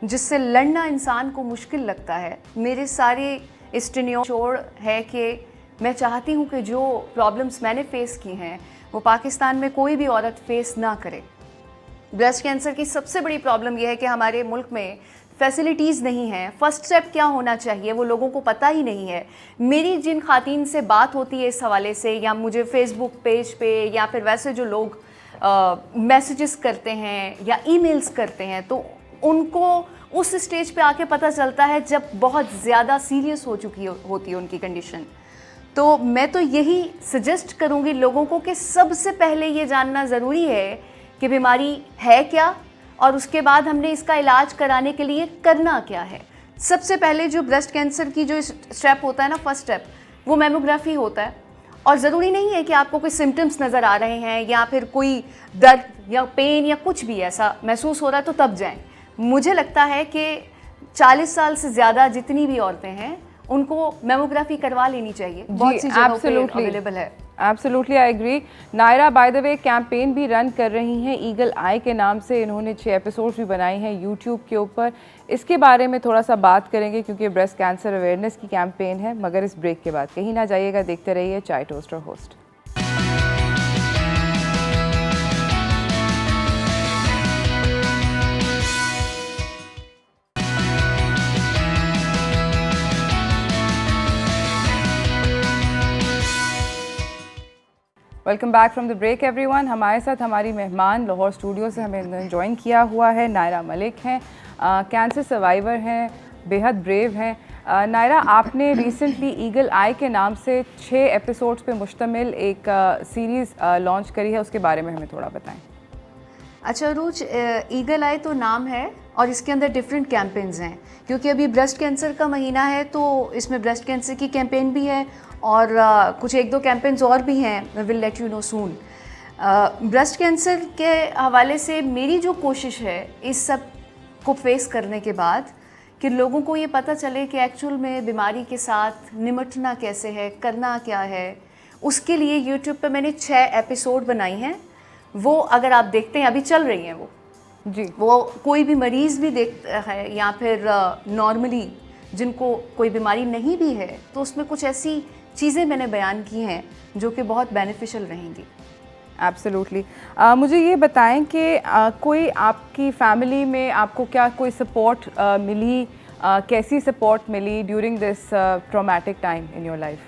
Speaker 3: जिससे लड़ना इंसान को मुश्किल लगता है, मेरे सारे इस टेन्योर है कि मैं चाहती हूँ कि जो प्रॉब्लम्स मैंने फ़ेस की हैं वो पाकिस्तान में कोई भी औरत फ़ेस ना करे। ब्रेस्ट कैंसर की सबसे बड़ी प्रॉब्लम यह है कि हमारे मुल्क में फैसिलिटीज़ नहीं हैं। फ़र्स्ट स्टेप क्या होना चाहिए वो लोगों को पता ही नहीं है। मेरी जिन खातीन से बात होती है इस हवाले से, या मुझे फ़ेसबुक पेज पे या फिर वैसे जो लोग मैसेजेस करते हैं या ईमेल्स करते हैं, तो उनको उस स्टेज पे आके पता चलता है जब बहुत ज़्यादा सीरियस हो चुकी होती है उनकी कंडीशन। तो मैं तो यही सजेस्ट करूँगी लोगों को कि सबसे पहले ये जानना ज़रूरी है कि बीमारी है क्या, और उसके बाद हमने इसका इलाज कराने के लिए करना क्या है। सबसे पहले जो ब्रेस्ट कैंसर की जो स्टेप होता है ना, फर्स्ट स्टेप, वो मैमोग्राफी होता है। और ज़रूरी नहीं है कि आपको कोई सिम्टम्स नज़र आ रहे हैं या फिर कोई दर्द या पेन या कुछ भी ऐसा महसूस हो रहा है तो तब जाएं। मुझे लगता है कि 40 साल से ज़्यादा जितनी भी औरतें हैं उनको मेमोग्राफी करवा लेनी चाहिए, बहुत सी जगहों पे अवेलेबल है।
Speaker 1: Absolutely, I agree. Naira by the way campaign भी रन कर रही हैं ईगल आई के नाम से, इन्होंने 6 एपिसोड्स भी बनाए हैं यूट्यूब के ऊपर। इसके बारे में थोड़ा सा बात करेंगे क्योंकि ब्रेस्ट कैंसर अवेयरनेस की कैंपेन है, मगर इस ब्रेक के बाद कहीं ना जाइएगा, देखते रहिए चाय toaster host. Welcome back from the break everyone. हमारे साथ हमारी मेहमान लाहौर स्टूडियो से हमें ज्वाइन किया हुआ है नायरा मलिक हैं, कैंसर सर्वाइवर हैं, बेहद ब्रेव हैं। नायरा, आपने रिसेंटली ईगल आई के नाम से 6 एपिसोड्स पे मुश्तमिल एक सीरीज़ लॉन्च करी है, उसके बारे में हमें थोड़ा बताएं।
Speaker 3: अच्छा अरूज, ईगल आई तो नाम है और इसके अंदर डिफरेंट कैंपेन्स हैं, क्योंकि अभी ब्रेस्ट कैंसर का महीना है तो इसमें ब्रेस्ट कैंसर की कैंपेन भी है और कुछ 1-2 कैंपेन्स और भी हैं, will let you know soon. Breast cancer के हवाले से मेरी जो कोशिश है इस सब को फेस करने के बाद कि लोगों को ये पता चले कि एक्चुअल में बीमारी के साथ निमटना कैसे है, करना क्या है, उसके लिए यूट्यूब पे मैंने 6 एपिसोड बनाई हैं। वो अगर आप देखते हैं, अभी चल रही हैं वो
Speaker 1: जी,
Speaker 3: वो कोई भी मरीज़ भी देखता है या फिर नॉर्मली जिनको कोई बीमारी नहीं भी है तो उसमें कुछ ऐसी चीज़ें मैंने बयान की हैं जो कि बहुत बेनिफिशियल रहेंगी।
Speaker 1: एब्सोल्युटली। मुझे ये बताएं कि कोई आपकी फैमिली में आपको क्या कोई सपोर्ट मिली, कैसी सपोर्ट मिली during this traumatic time in your life?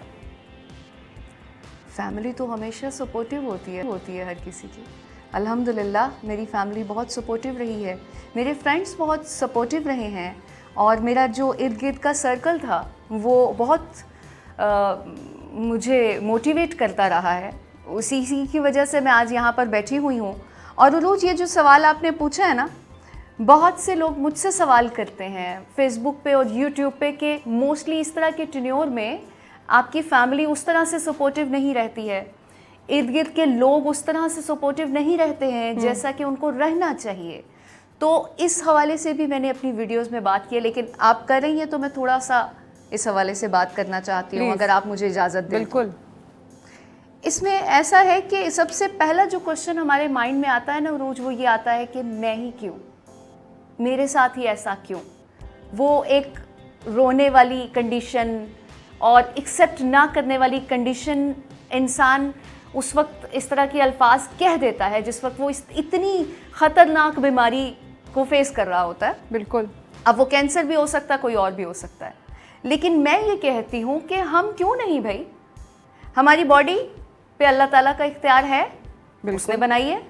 Speaker 3: Family तो हमेशा सपोर्टिव होती है हर किसी की। अल्हम्दुलिल्लाह मेरी फैमिली बहुत सपोर्टिव रही है, मेरे फ्रेंड्स बहुत सपोर्टिव रहे हैं और मेरा जो इर्द गिर्द का सर्कल था वो बहुत मुझे मोटिवेट करता रहा है। उसी की वजह से मैं आज यहाँ पर बैठी हुई हूँ। और रोज़ ये जो सवाल आपने पूछा है ना, बहुत से लोग मुझसे सवाल करते हैं फेसबुक पे और यूट्यूब पे कि मोस्टली इस तरह के टेन्योर में आपकी फैमिली उस तरह से सपोर्टिव नहीं रहती है, इर्द गिर्द के लोग उस तरह से सपोर्टिव नहीं रहते हैं जैसा कि उनको रहना चाहिए। तो इस हवाले से भी मैंने अपनी वीडियोस में बात की है, लेकिन आप कर रही हैं तो मैं थोड़ा सा इस हवाले से बात करना चाहती हूँ, अगर आप मुझे इजाज़त दें।
Speaker 1: बिल्कुल।
Speaker 3: इसमें ऐसा है कि सबसे पहला जो क्वेश्चन हमारे माइंड में आता है ना रोज़, वो ये आता है कि मैं ही क्यों, मेरे साथ ही ऐसा क्यों। वो एक रोने वाली कंडीशन और एक्सेप्ट ना करने वाली कंडीशन इंसान उस वक्त इस तरह के अल्फाज कह देता है जिस वक्त वो इतनी ख़तरनाक बीमारी को फेस कर रहा होता है।
Speaker 1: बिल्कुल।
Speaker 3: अब वो कैंसर भी हो सकता है, कोई और भी हो सकता है, लेकिन मैं ये कहती हूँ कि हम क्यों नहीं भाई, हमारी बॉडी पे अल्लाह ताला का इख्तियार है, उसने बनाई है,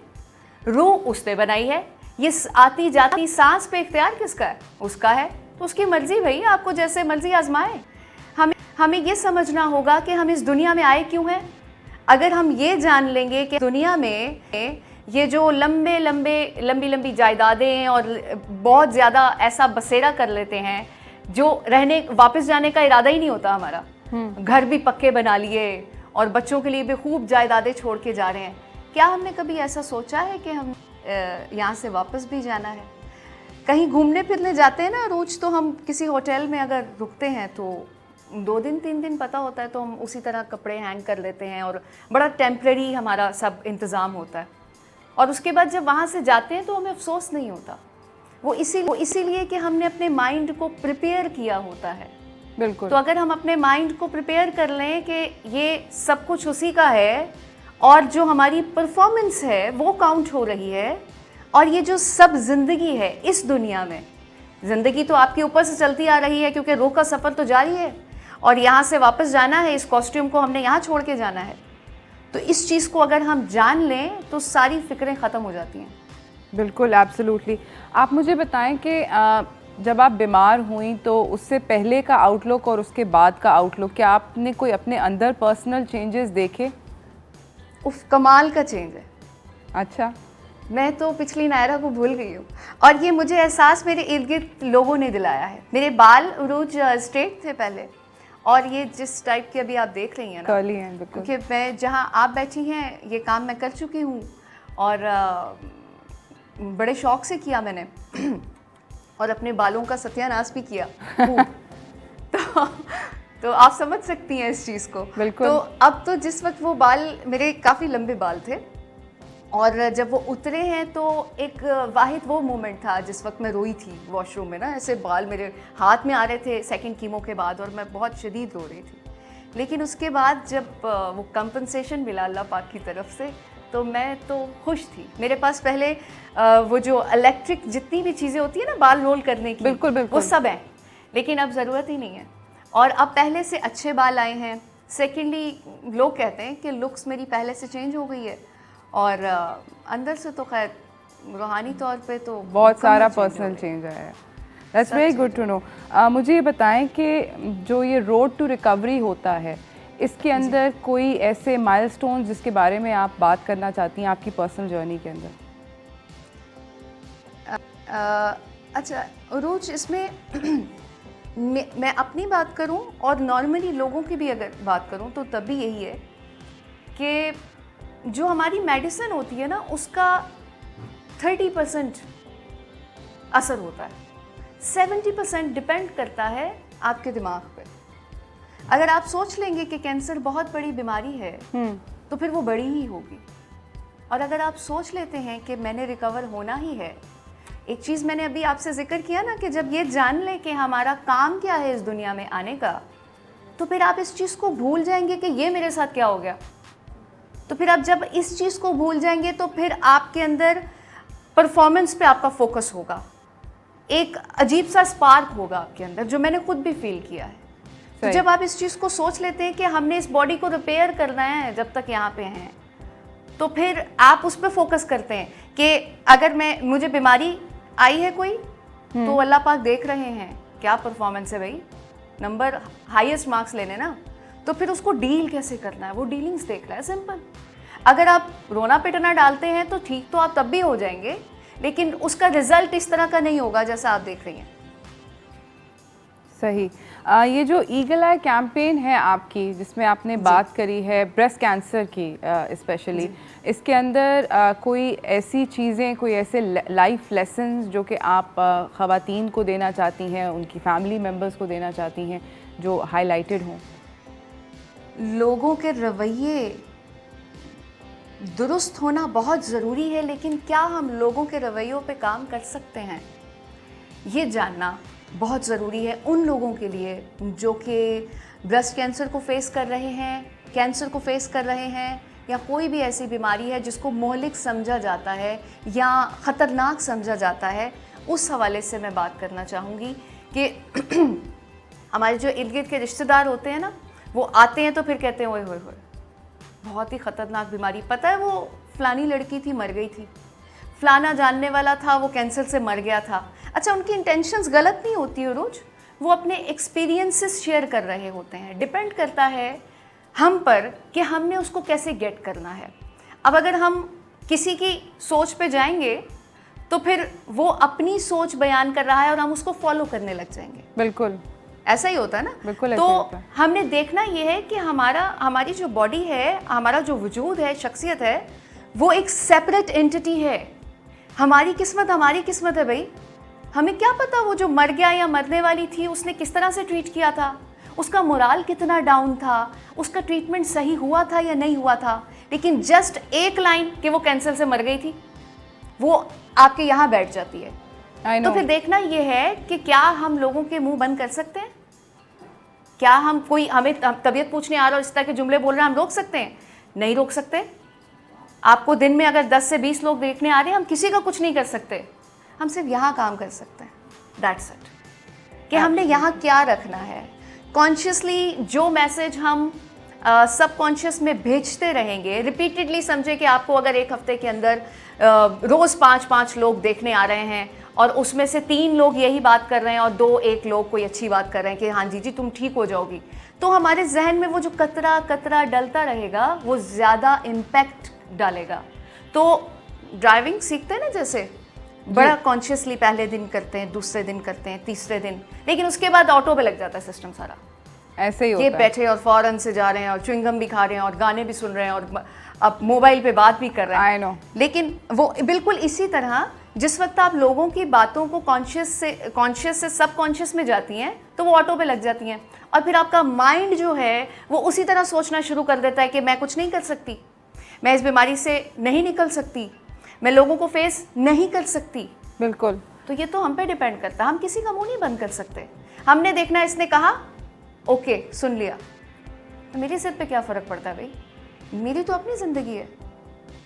Speaker 3: रूह उसने बनाई है, ये आती जाती सांस पे इख्तियार किसका है? उसका है। तो उसकी मर्जी भाई, आपको जैसे मर्जी आजमाए। हमें ये समझना होगा कि हम इस दुनिया में आए क्यों हैं। अगर हम ये जान लेंगे कि दुनिया में ये जो लंबी जायदादें और बहुत ज़्यादा ऐसा बसेरा कर लेते हैं जो रहने वापस जाने का इरादा ही नहीं होता हमारा, घर भी पक्के बना लिए और बच्चों के लिए भी खूब जायदादें छोड़ के जा रहे हैं, क्या हमने कभी ऐसा सोचा है कि हम यहाँ से वापस भी जाना है? कहीं घूमने फिरने जाते हैं ना रोज़, तो हम किसी होटल में अगर रुकते हैं तो 2 दिन 3 दिन पता होता है तो हम उसी तरह कपड़े हैंग कर लेते हैं और बड़ा टेम्प्रेरी हमारा सब इंतज़ाम होता है, और उसके बाद जब वहाँ से जाते हैं तो हमें अफसोस नहीं होता। वो इसीलिए कि हमने अपने माइंड को प्रिपेयर किया होता है।
Speaker 1: बिल्कुल।
Speaker 3: तो अगर हम अपने माइंड को प्रिपेयर कर लें कि ये सब कुछ उसी का है और जो हमारी परफॉर्मेंस है वो काउंट हो रही है, और ये जो सब ज़िंदगी है इस दुनिया में, ज़िंदगी तो आपके ऊपर से चलती आ रही है क्योंकि रूह का सफ़र तो जारी है और यहाँ से वापस जाना है, इस कॉस्ट्यूम को हमने यहाँ छोड़ के जाना है। तो इस चीज़ को अगर हम जान लें तो सारी फिक्रें ख़त्म हो जाती हैं।
Speaker 1: बिल्कुल, एब्सोल्युटली। आप मुझे बताएं कि जब आप बीमार हुई तो उससे पहले का आउटलुक और उसके बाद का आउटलुक, क्या आपने कोई अपने अंदर पर्सनल चेंजेस देखे?
Speaker 3: उफ, कमाल का चेंज है।
Speaker 1: अच्छा।
Speaker 3: मैं तो पिछली नायरा को भूल गई हूँ, और ये मुझे एहसास मेरे इर्द गिर्द लोगों ने दिलाया है। मेरे बाल रोज स्ट्रेट थे पहले, और ये जिस टाइप की अभी आप देख रही हैं ना,
Speaker 1: कर्ली हैं बिल्कुल।
Speaker 3: क्योंकि मैं जहाँ आप बैठी हैं ये काम मैं कर चुकी हूँ और बड़े शौक से किया मैंने और अपने बालों का सत्यानाश भी किया खूब। तो आप समझ सकती हैं इस चीज़ को।
Speaker 1: बिल्कुल।
Speaker 3: तो अब तो जिस वक्त वो बाल मेरे काफ़ी लंबे बाल थे और जब वो उतरे हैं तो एक वाहिद वो मोमेंट था जिस वक्त मैं रोई थी वॉशरूम में ना, ऐसे बाल मेरे हाथ में आ रहे थे सेकंड कीमो के बाद और मैं बहुत शदीद रो रही थी। लेकिन उसके बाद जब वो कंपनसेशन मिला अल्लाह पाक की तरफ से तो मैं तो खुश थी। मेरे पास पहले वो जो इलेक्ट्रिक जितनी भी चीज़ें होती है ना बाल रोल करने की,
Speaker 1: बिल्कुल बिल्कुल,
Speaker 3: वो सब हैं, लेकिन अब ज़रूरत ही नहीं है और अब पहले से अच्छे बाल आए हैं। सेकेंडली लोग कहते हैं कि लुक्स मेरी पहले से चेंज हो गई है और अंदर से तो खैर रूहानी तौर पे तो
Speaker 1: बहुत सारा
Speaker 3: change हो
Speaker 1: पर्सनल
Speaker 3: गया।
Speaker 1: चेंज आया है। That's very good to know. मुझे ये बताएं कि जो ये रोड टू रिकवरी होता है इसके अंदर कोई ऐसे माइलस्टोन्स जिसके बारे में आप बात करना चाहती हैं आपकी पर्सनल जर्नी के अंदर?
Speaker 3: अच्छा रोज इसमें मैं अपनी बात करूं और नॉर्मली लोगों की भी अगर बात करूं तो तब भी यही है कि जो हमारी मेडिसिन होती है ना उसका 30% असर होता है, 70% डिपेंड करता है आपके दिमाग पे। अगर आप सोच लेंगे कि कैंसर बहुत बड़ी बीमारी है तो फिर वो बड़ी ही होगी, और अगर आप सोच लेते हैं कि मैंने रिकवर होना ही है, एक चीज़ मैंने अभी आपसे जिक्र किया ना कि जब ये जान लें कि हमारा काम क्या है इस दुनिया में आने का, तो फिर आप इस चीज़ को भूल जाएंगे कि ये मेरे साथ क्या हो गया। तो फिर आप जब इस चीज़ को भूल जाएंगे तो फिर आपके अंदर परफॉर्मेंस पे आपका फोकस होगा, एक अजीब सा स्पार्क होगा आपके अंदर, जो मैंने खुद भी फील किया है। तो जब आप इस चीज़ को सोच लेते हैं कि हमने इस बॉडी को रिपेयर करना है जब तक यहाँ पे हैं, तो फिर आप उस पर फोकस करते हैं कि अगर मुझे बीमारी आई है कोई तो अल्लाह पाक देख रहे हैं क्या परफॉर्मेंस है भाई, नंबर हाईएस्ट मार्क्स लेने ना, तो फिर उसको डील कैसे करना है वो डीलिंग्स देख रहा है, सिंपल। अगर आप रोना पिटना डालते हैं तो ठीक तो आप तब भी हो जाएंगे, लेकिन उसका रिजल्ट इस तरह का नहीं होगा जैसा आप देख रही हैं।
Speaker 1: सही। ये जो ईगल आई कैंपेन है आपकी जिसमें आपने बात करी है ब्रेस्ट कैंसर की स्पेशली, इसके अंदर कोई ऐसी चीज़ें, कोई ऐसे लाइफ लेसन्स जो कि आप ख़वातीन को देना चाहती हैं, उनकी फैमिली मेम्बर्स को देना चाहती हैं जो हाईलाइटेड हों?
Speaker 3: लोगों के रवैये दुरुस्त होना बहुत ज़रूरी है, लेकिन क्या हम लोगों के रवैयों पे काम कर सकते हैं ये जानना बहुत ज़रूरी है उन लोगों के लिए जो कि ब्रेस्ट कैंसर को फेस कर रहे हैं, कैंसर को फेस कर रहे हैं, या कोई भी ऐसी बीमारी है जिसको मोहलिक समझा जाता है या ख़तरनाक समझा जाता है। उस हवाले से मैं बात करना चाहूँगी कि हमारे जो इर्द गिर्द के रिश्तेदार होते हैं ना, वो आते हैं तो फिर कहते हैं ओए होए होए बहुत ही ख़तरनाक बीमारी, पता है वो फ़लानी लड़की थी मर गई थी, फ़लाना जानने वाला था वो कैंसर से मर गया था। अच्छा, उनकी इंटेंशंस गलत नहीं होती है रोज, वो अपने एक्सपीरियंसेस शेयर कर रहे होते हैं। डिपेंड करता है हम पर कि हमने उसको कैसे गेट करना है। अब अगर हम किसी की सोच पे जाएंगे तो फिर वो अपनी सोच बयान कर रहा है और हम उसको फॉलो करने लग जाएंगे।
Speaker 1: बिल्कुल
Speaker 3: ऐसा ही होता है ना।
Speaker 1: बिल्कुल
Speaker 3: तो
Speaker 1: ऐसा ही होता है।
Speaker 3: हमने देखना ये है कि हमारी जो बॉडी है, हमारा जो वजूद है, शख्सियत है, वो एक सेपरेट एंटिटी है। हमारी किस्मत है भाई। हमें क्या पता वो जो मर गया या मरने वाली थी उसने किस तरह से ट्रीट किया था, उसका मोराल कितना डाउन था, उसका ट्रीटमेंट सही हुआ था या नहीं हुआ था। लेकिन जस्ट एक लाइन कि वो कैंसर से मर गई थी, वो आपके यहाँ बैठ जाती है। तो फिर देखना ये है कि क्या हम लोगों के मुंह बंद कर सकते हैं? क्या हमें तबीयत पूछने आ रहा है, इस तरह के जुमले बोल रहे हैं, हम रोक सकते हैं? नहीं रोक सकते। आपको दिन में अगर 10 से 20 लोग देखने आ रहे हैं, हम किसी का कुछ नहीं कर सकते, हम सिर्फ यहाँ काम कर सकते हैं। दैट्स इट, कि हमने यहाँ क्या रखना है। कॉन्शियसली जो मैसेज हम सबकॉन्शियस में भेजते रहेंगे रिपीटेडली, समझे कि आपको अगर एक हफ्ते के अंदर रोज़ 5-5 लोग देखने आ रहे हैं और उसमें से 3 लोग यही बात कर रहे हैं और 2-1 लोग कोई अच्छी बात कर रहे हैं कि हाँ जी तुम ठीक हो जाओगी, तो हमारे जहन में वो जो कतरा कतरा डलता रहेगा वो ज़्यादा इम्पैक्ट डालेगा। तो ड्राइविंग सीखते हैं ना, जैसे बड़ा कॉन्शियसली पहले दिन करते हैं, दूसरे दिन करते हैं, तीसरे दिन, लेकिन उसके बाद ऑटो पे लग जाता है सिस्टम सारा।
Speaker 1: ऐसे ही
Speaker 3: ये
Speaker 1: होता है।
Speaker 3: बैठे और फॉरेन से जा रहे हैं और च्युइंगम भी खा रहे हैं और गाने भी सुन रहे हैं और अब मोबाइल पे बात भी कर रहे हैं।
Speaker 1: I know.
Speaker 3: लेकिन वो बिल्कुल इसी तरह जिस वक्त आप लोगों की बातों को कॉन्शियस से सबकॉन्शियस में जाती हैं तो वो ऑटो पे लग जाती हैं और फिर आपका माइंड जो है वो उसी तरह सोचना शुरू कर देता है कि मैं कुछ नहीं कर सकती, मैं इस बीमारी से नहीं निकल सकती, मैं लोगों को फेस नहीं कर सकती।
Speaker 1: बिल्कुल।
Speaker 3: तो ये तो हम पे डिपेंड करता है, हम किसी का मुंह नहीं बंद कर सकते। हमने देखना इसने कहा ओके सुन लिया, तो मेरी सेहत पे क्या फ़र्क पड़ता है भाई, मेरी तो अपनी ज़िंदगी है,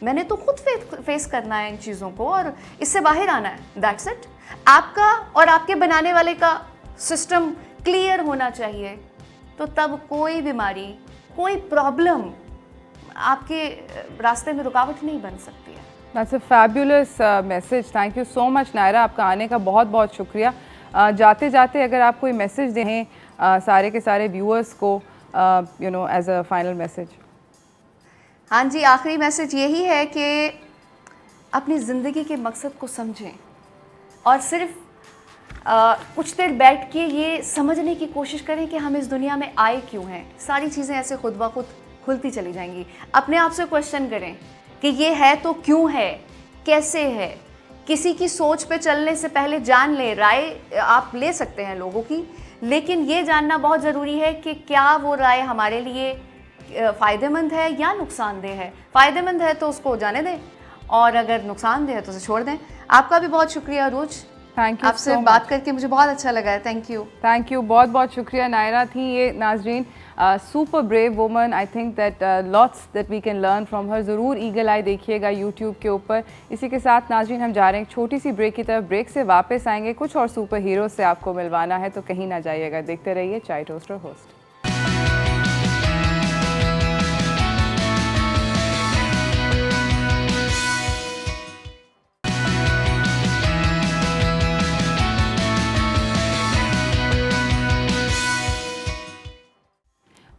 Speaker 3: मैंने तो खुद फेस करना है इन चीज़ों को और इससे बाहर आना है, दैट्स इट। आपका और आपके बनाने वाले का सिस्टम क्लियर होना चाहिए, तो तब कोई बीमारी कोई प्रॉब्लम आपके रास्ते में रुकावट नहीं बन सकती है।
Speaker 1: That's a fabulous message. Thank you so much Naira, आपका आने का बहुत बहुत शुक्रिया। जाते जाते अगर आप कोई मैसेज दें सारे के सारे व्यूअर्स को you know as a final message.
Speaker 3: हाँ जी, आखिरी मैसेज यही है कि अपनी ज़िंदगी के मकसद को समझें और सिर्फ कुछ देर बैठ के ये समझने की कोशिश करें कि हम इस दुनिया में आए क्यों हैं। सारी चीज़ें ऐसे खुद ब खुद खुलती चली जाएंगी। अपने आप से क्वेश्चन करें कि ये है तो क्यों है, कैसे है। किसी की सोच पे चलने से पहले जान लें, राय आप ले सकते हैं लोगों की, लेकिन ये जानना बहुत ज़रूरी है कि क्या वो राय हमारे लिए फ़ायदेमंद है या नुकसानदेह है। फ़ायदेमंद है तो उसको जाने दें और अगर नुकसानदेह है तो उसे छोड़ दें। आपका भी बहुत शुक्रिया अरूज,
Speaker 1: थैंक यू।
Speaker 3: आपसे बात करके मुझे बहुत अच्छा लगा है। थैंक यू,
Speaker 1: बहुत बहुत शुक्रिया। नायरा थी ये नाजरीन, super brave woman. I think that lots that we can learn from her. ज़रूर ईगल आई देखिएगा यूट्यूब के ऊपर। इसी के साथ नाजरीन हम जा रहे हैं एक छोटी सी ब्रेक की तरफ। ब्रेक से वापस आएंगे, कुछ और सुपर हीरो से आपको मिलवाना है, तो कहीं ना जाइएगा, देखते रहिए चाय toaster host.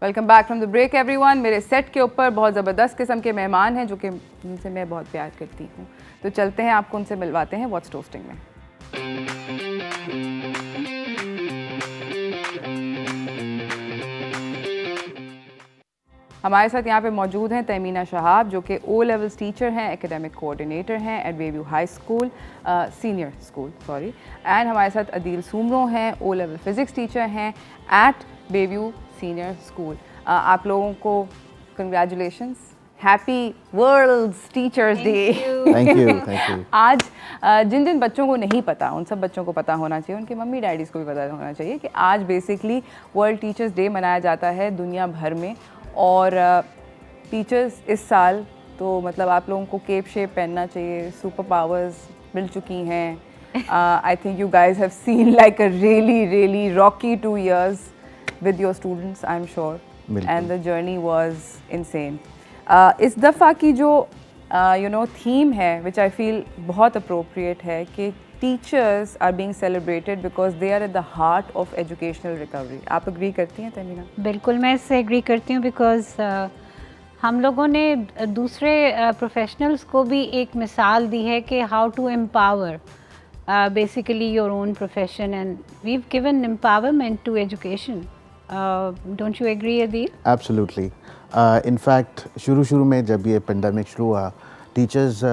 Speaker 1: Welcome back from the break everyone. मेरे सेट के ऊपर बहुत ज़बरदस्त किस्म के मेहमान हैं जो कि जिनसे मैं बहुत प्यार करती हूँ, तो चलते हैं आपको उनसे मिलवाते हैं व्हाट्स टोस्टिंग में। हमारे साथ यहाँ पे मौजूद हैं तमीना शहाब जो कि ओ लेवल्स टीचर हैं, एकेडमिक कोऑर्डिनेटर हैं at Bayview high school, senior school sorry. And हमारे साथ अदील सुमरो हैं, ओ लेवल फिज़िक्स टीचर हैं एट बेव्यू सीनियर स्कूल। आप लोगों को congratulations, happy world's teachers day.
Speaker 4: Thank you.
Speaker 1: आज जिन जिन बच्चों को नहीं पता, उन सब बच्चों को पता होना चाहिए, उनके मम्मी डैडीज़ को भी पता होना चाहिए कि आज बेसिकली वर्ल्ड टीचर्स डे मनाया जाता है दुनिया भर में। और टीचर्स इस साल तो मतलब आप लोगों को केप शेप पहनना चाहिए, सुपर पावर्स मिल चुकी हैं। I think you guys have seen like a really Rocky 2 years with your students, I'm sure, and the journey was insane. इस दफ़ा की जो you know theme है, which I feel बहुत appropriate है, कि teachers are being celebrated because they are at the heart of educational recovery. आप agree करती हैं तमीना?
Speaker 5: बिल्कुल, मैं इससे एग्री करती हूँ बिकॉज़ हम लोगों ने दूसरे प्रोफेशनल्स को भी एक मिसाल दी है कि how to empower basically your own profession, and we have given empowerment to education. Don't you agree Adeel?
Speaker 4: Absolutely. In fact शुरू में जब ये पेंडेमिक शुरू हुआ, टीचर्स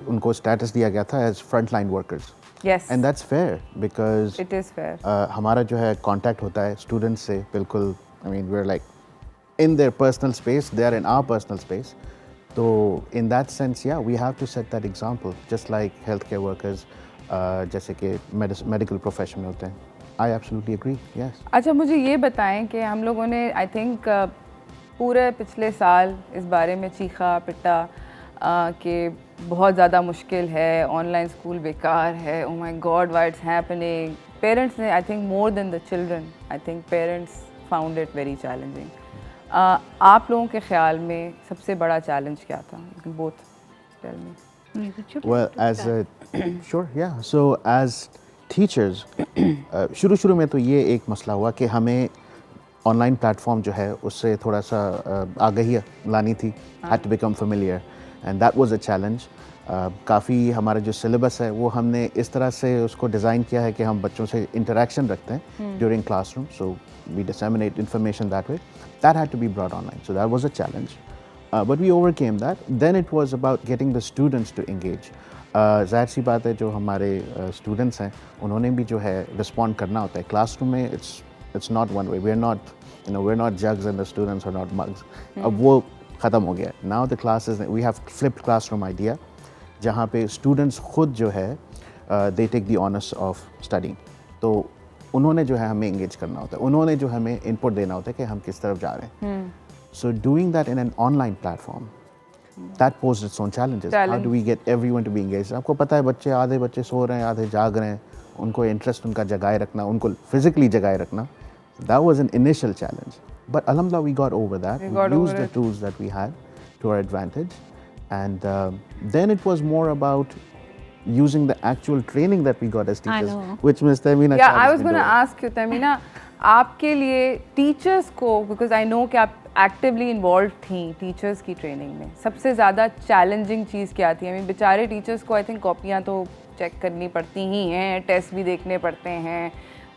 Speaker 4: उनको स्टेटस दिया गया था as front line workers.
Speaker 1: Yes.
Speaker 4: And that's fair because
Speaker 1: It is fair.
Speaker 4: हमारा जो है कांटेक्ट होता है स्टूडेंट्स से, बिल्कुल I mean we are like in their personal space, they are in our personal space. तो इन दैट सेंस या we have to set that example, just like health care workers जैसे कि medical profession में होते हैं। I absolutely agree, yes.
Speaker 1: अच्छा, मुझे ये बताएं कि हम लोगों ने आई थिंक पूरे पिछले साल इस बारे में चीखा पिटा कि बहुत ज़्यादा मुश्किल है, ऑनलाइन स्कूल बेकार है, oh my god what is happening. Parents ने I think more than the children, I think parents found it very challenging. आप लोगों के ख्याल में सबसे बड़ा चैलेंज क्या था? Both tell me.
Speaker 4: Well, as sure, yeah. So as teachers, शुरू में तो ये एक मसला हुआ कि हमें ऑनलाइन प्लेटफॉर्म जो है उससे थोड़ा सा आगाही लानी थी, had to become familiar, and that was a challenge. काफ़ी हमारा जो सिलेबस है वो हमने इस तरह से उसको डिज़ाइन किया है कि हम बच्चों से इंटरेक्शन रखते हैं during classroom, so we disseminate information that way. That had to be brought online. So that was a challenge. But we overcame that. Then it was about getting the students to engage. ज़ाहिर सी बात है जो हमारे students हैं उन्होंने भी जो है रिस्पॉन्ड करना होता है क्लासरूम में. It's not one way. we're not jugs and the students are not mugs. अब वो ख़त्म हो गया. Now the classes, we have flipped classroom idea जहाँ पे स्टूडेंट्स खुद जो है they take the onus of studying. तो उन्होंने जो है हमें engage करना होता है, उन्होंने जो हमें input देना होता है कि हम किस तरफ जा रहे हैं. So doing that in an online platform, that posed its own challenges. How do we get everyone to be engaged? आपको पता है आधे बच्चे सो रहे हैं, आधे जाग रहे हैं, उनको इंटरेस्ट उनका जगाए रखना, उनको फिजिकली जगाए रखना. That was an initial challenge. But alhamdulillah, we got over that. We used the tools that we had to our advantage. And then it was more about using the actual training that we got as teachers, which Ms. Tamina.
Speaker 1: Yeah, I was going to ask you, Tamina, आपके लिए teachers को, because I no कि आप actively involve थी teachers की training में, सबसे ज़्यादा चैलेंजिंग चीज़ क्या थी? आई मीन बेचारे टीचर्स को आई थिंक कॉपियाँ तो चेक करनी पड़ती ही हैं, टेस्ट भी देखने पड़ते हैं,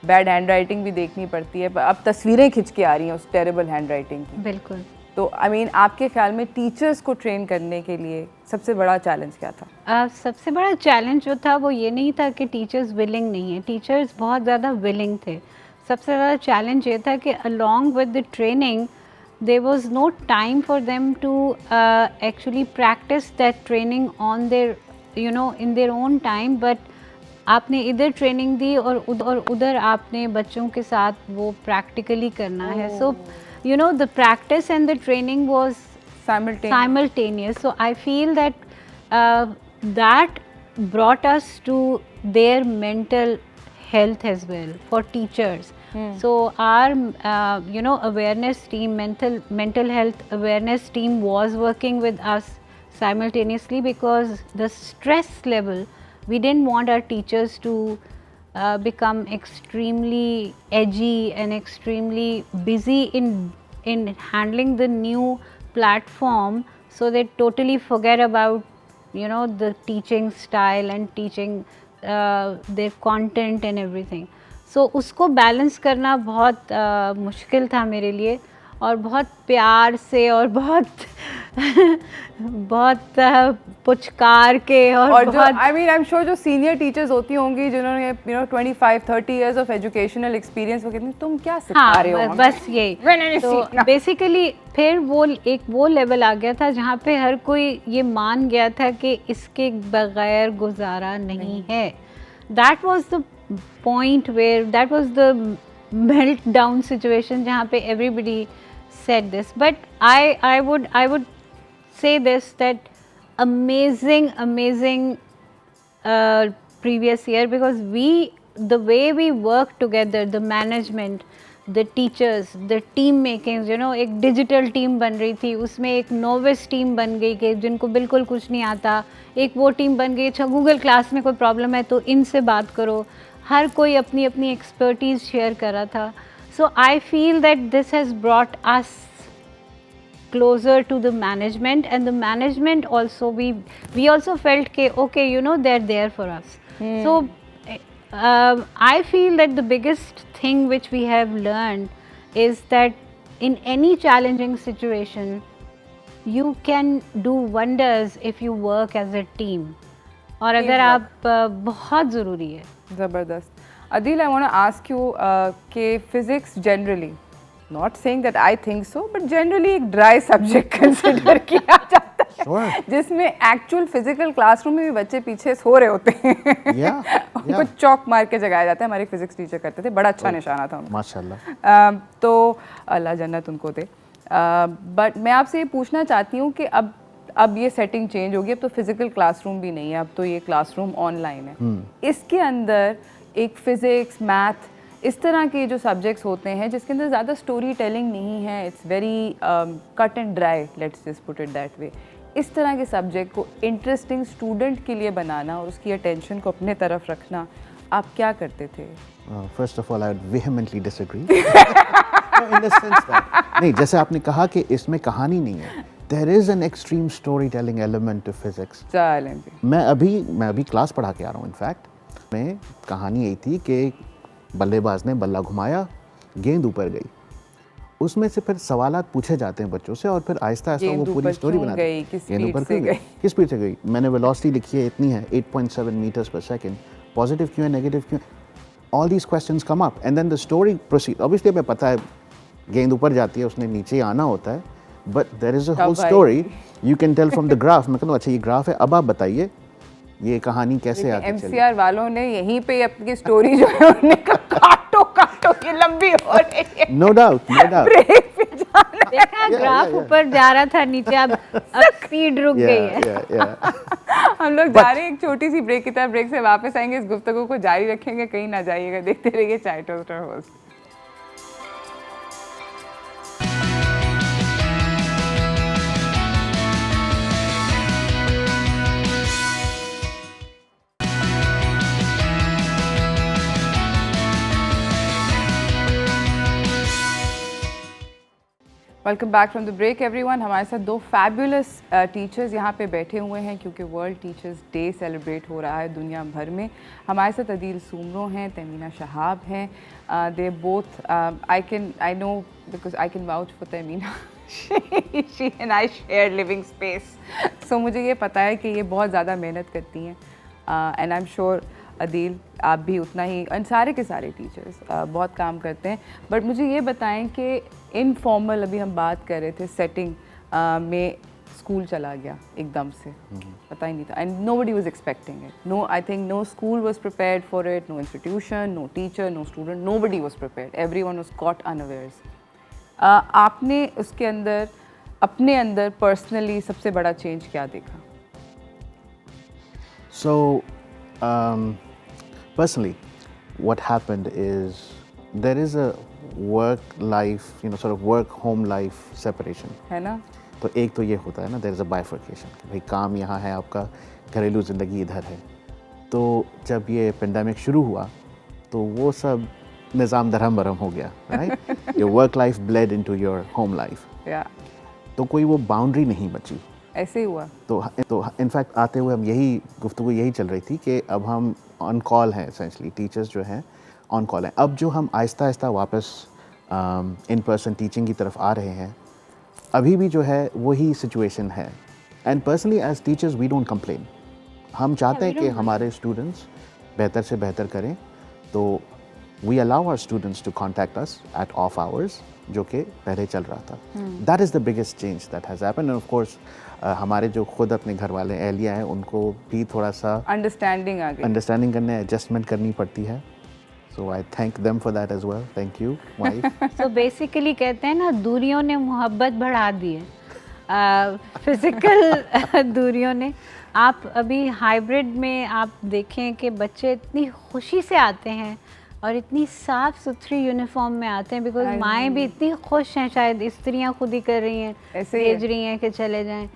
Speaker 1: बैड हैंड राइटिंग भी देखनी पड़ती है, अब तस्वीरें खिंच के आ रही हैं उस टेरेबल हैंड राइटिंग की.
Speaker 5: बिल्कुल.
Speaker 1: तो आई मीन आपके ख्याल में टीचर्स को ट्रेन करने के लिए सबसे बड़ा चैलेंज क्या था?
Speaker 5: सबसे बड़ा चैलेंज जो था वो ये नहीं था कि टीचर्स विलिंग नहीं है, टीचर्स बहुत ज़्यादा विलिंग थे. सबसे ज़्यादा चैलेंज ये था कि along with the training there was no time for them to actually practice that training on their in their own time, but आपने इधर ट्रेनिंग दी और उधर आपने बच्चों के साथ वो प्रैक्टिकली करना है. सो the practice and the training was simultaneous. So I feel that that brought us to their mental health as well for teachers. So our awareness team, mental health awareness team was working with us simultaneously, because the stress level, we didn't want our teachers to become extremely edgy and extremely busy in handling the new platform, so they totally forget about the teaching style and teaching their content and everything. So उसको balance करना बहुत मुश्किल था मेरे लिए, और बहुत प्यार से और बहुत पुचकार के और
Speaker 1: जो I mean I am sure जो सीनियर टीचर्स होती होंगी जिन्होंने 25-30 इयर्स ऑफ एजुकेशनल एक्सपीरियंस, वो कहती हैं तुम क्या सिखा रहे हो?
Speaker 5: बस यही. तो बेसिकली फिर वो लेवल आ गया था जहाँ पे हर कोई ये मान गया था कि इसके बगैर गुजारा नहीं है. That was the point where that was the meltdown situation jahan pe everybody said this. But I would say this, that amazing previous year, because the way we work together, the management, the teachers, the team makings, एक digital team बन रही थी, उसमें एक novice team बन गई कि जिनको बिल्कुल कुछ नहीं आता, एक वो टीम बन गई, अच्छा गूगल क्लास में कोई प्रॉब्लम है तो इनसे बात करो, हर कोई अपनी अपनी एक्सपर्टीज शेयर कर रहा था. So I feel that this has brought us closer to the management, and the management also, we also felt ke okay, they're there for us. So I feel that the biggest thing which we have learned is that in any challenging situation you can do wonders if you work as a team, और अगर आप बहुत ज़रूरी है.
Speaker 1: ज़बरदस्त. Adil, I want to ask you कि physics generally, not saying that I think so, but generally एक dry subject consider किया जाता है, sure. जिसमें actual physical classroom में भी बच्चे पीछे सो रहे होते हैं. उनको चौक मार के जगाया जाता है. हमारे फिजिक्स टीचर करते थे, बड़ा अच्छा निशाना था उनका, माशाल्लाह. तो अल्लाह जन्नत उनको दे. बट मैं आपसे ये पूछना चाहती हूँ कि अब ये सेटिंग चेंज होगी, अब तो फिजिकल क्लासरूम भी नहीं है, अब तो ये क्लासरूम ऑनलाइन है. इसके अंदर एक फिज़िक्स, मैथ, इस तरह के जो सब्जेक्ट्स होते हैं जिसके अंदर ज़्यादा स्टोरी टेलिंग नहीं है, it's very cut and dry, let's just put it that way, इस तरह के सब्जेक्ट को इंटरेस्टिंग स्टूडेंट के लिए बनाना और उसकी अटेंशन को अपने तरफ रखना, आप क्या करते थे?
Speaker 4: First of all I would vehemently disagree. In the sense that, नहीं, जैसे आपने कहा कि इसमें कहानी नहीं है, there is an extreme storytelling element to physics. मैं अभी क्लास पढ़ा के आ रहा हूँ. इनफैक्ट में कहानी यही थी कि बल्लेबाज ने बल्ला घुमाया, गेंद ऊपर गई, उसमें से फिर सवालात पूछे जाते हैं बच्चों से और फिर आहिस्ता आहिस्ता वो
Speaker 1: गेंद
Speaker 4: पूरी
Speaker 1: ऊपर
Speaker 4: स्टोरी
Speaker 1: क्यों
Speaker 4: बनाते
Speaker 1: गई, किस स्पीड से गई?
Speaker 4: किस स्पीड से गई, मैंने वेलोसिटी लिखी है इतनी है 8.7 मीटर्स पर सेकंड, पॉजिटिव क्यों है, नेगेटिव क्यों है, all these questions come up and then the story proceed. Obviously हमें पता है गेंद ऊपर जाती है, उसने नीचे आना होता है, but there is a hole
Speaker 1: तब आई।
Speaker 4: Story you can tell from the graph. मैं कहूँ अच्छा ये ग्राफ है, अब आप बताइए ये कहानी कैसे आगे चली।
Speaker 1: एमसीआर वालों ने यहीं पे अपनी स्टोरी जो है उन्होंने कहा, काटो काटो ये लंबी हो रही है।
Speaker 4: No doubt no doubt.
Speaker 1: Break पे जाना।
Speaker 5: देखा ग्राफ ऊपर जा रहा था, नीचे अब स्पीड रुक गई है।
Speaker 1: हम लोग जा रहे हैं एक छोटी सी ब्रेक की तरफ, ब्रेक से वापस आएंगे, इस गुफ्तगू को जारी रखेंगे, कहीं ना जाइएगा, देखते रहिए चाय toaster host. Welcome back from the break everyone. हमारे साथ दो फैबुलस टीचर्स यहाँ पे बैठे हुए हैं क्योंकि वर्ल्ड टीचर्स डे सेलिब्रेट हो रहा है दुनिया भर में। हमारे साथ अदील सूमरो हैं, तमीना शहाब हैं। They both I know because I can vouch for Tamina, she and I share living space, so मुझे ये पता है कि ये बहुत ज़्यादा मेहनत करती हैं and I am sure Adeel आप भी उतना ही, और सारे के सारे टीचर्स बहुत काम करते हैं। बट मुझे ये बताएं कि इनफॉर्मल, अभी हम बात कर रहे थे सेटिंग में स्कूल चला गया एकदम से, पता ही नहीं था and nobody was expecting it. No, I think no school was prepared for it, no institution, no teacher, no student, nobody was prepared, everyone was caught unawares. आपने उसके अंदर अपने अंदर पर्सनली सबसे बड़ा चेंज क्या देखा?
Speaker 4: So, personally, what happened is there is a work-life, sort of work-home life separation.
Speaker 1: है ना?
Speaker 4: तो एक तो ये होता है ना, there is a bifurcation, कि भाई काम यहाँ है, आपका घरेलू ज़िंदगी इधर है। तो जब ये पेंडेमिक शुरू हुआ तो वो सब निज़ाम दरहम बरहम हो गया, right? Your work life bled into your home life.
Speaker 1: या
Speaker 4: तो कोई वो बाउंड्री नहीं बची।
Speaker 1: ऐसे ही हुआ।
Speaker 4: तो इनफैक्ट आते हुए हम गुफ्तगू यही चल रही थी कि अब हम ऑन कॉल हैं, एसेंशली टीचर्स जो हैं ऑन कॉल हैं। अब जो हम आहिस्ता आहिस्ता वापस इन पर्सन टीचिंग की तरफ आ रहे हैं, अभी भी जो है वही सिचुएशन है। And personally as teachers we don't complain, हम चाहते हैं कि हमारे स्टूडेंट्स बेहतर से बेहतर करें, तो we allow our students to contact us at off hours, जो कि पहले चल रहा था। That is the biggest change that has happened. And of course हमारे जो खुद अपने घर वाले एहलिया हैं, उनको भी थोड़ा सा
Speaker 1: अंडरस्टैंडिंग आ गई।
Speaker 4: अंडरस्टैंडिंग करने, एडजस्टमेंट करनी पड़ती है। So I thank them for that as well. Thank you wife.
Speaker 5: So basically कहते हैं ना, दूरियों ने मोहब्बत बढ़ा दी है, फिज़िकल दूरियों ने। आप अभी हाइब्रिड में आप देखें कि बच्चे इतनी खुशी से आते हैं और इतनी साफ़ सुथरी यूनिफॉर्म में आते हैं, बिकॉज माएँ भी इतनी खुश हैं, शायद स्त्रियाँ खुद ही कर रही हैं,
Speaker 1: ऐसे ही
Speaker 5: भेज रही हैं कि चले जाएं।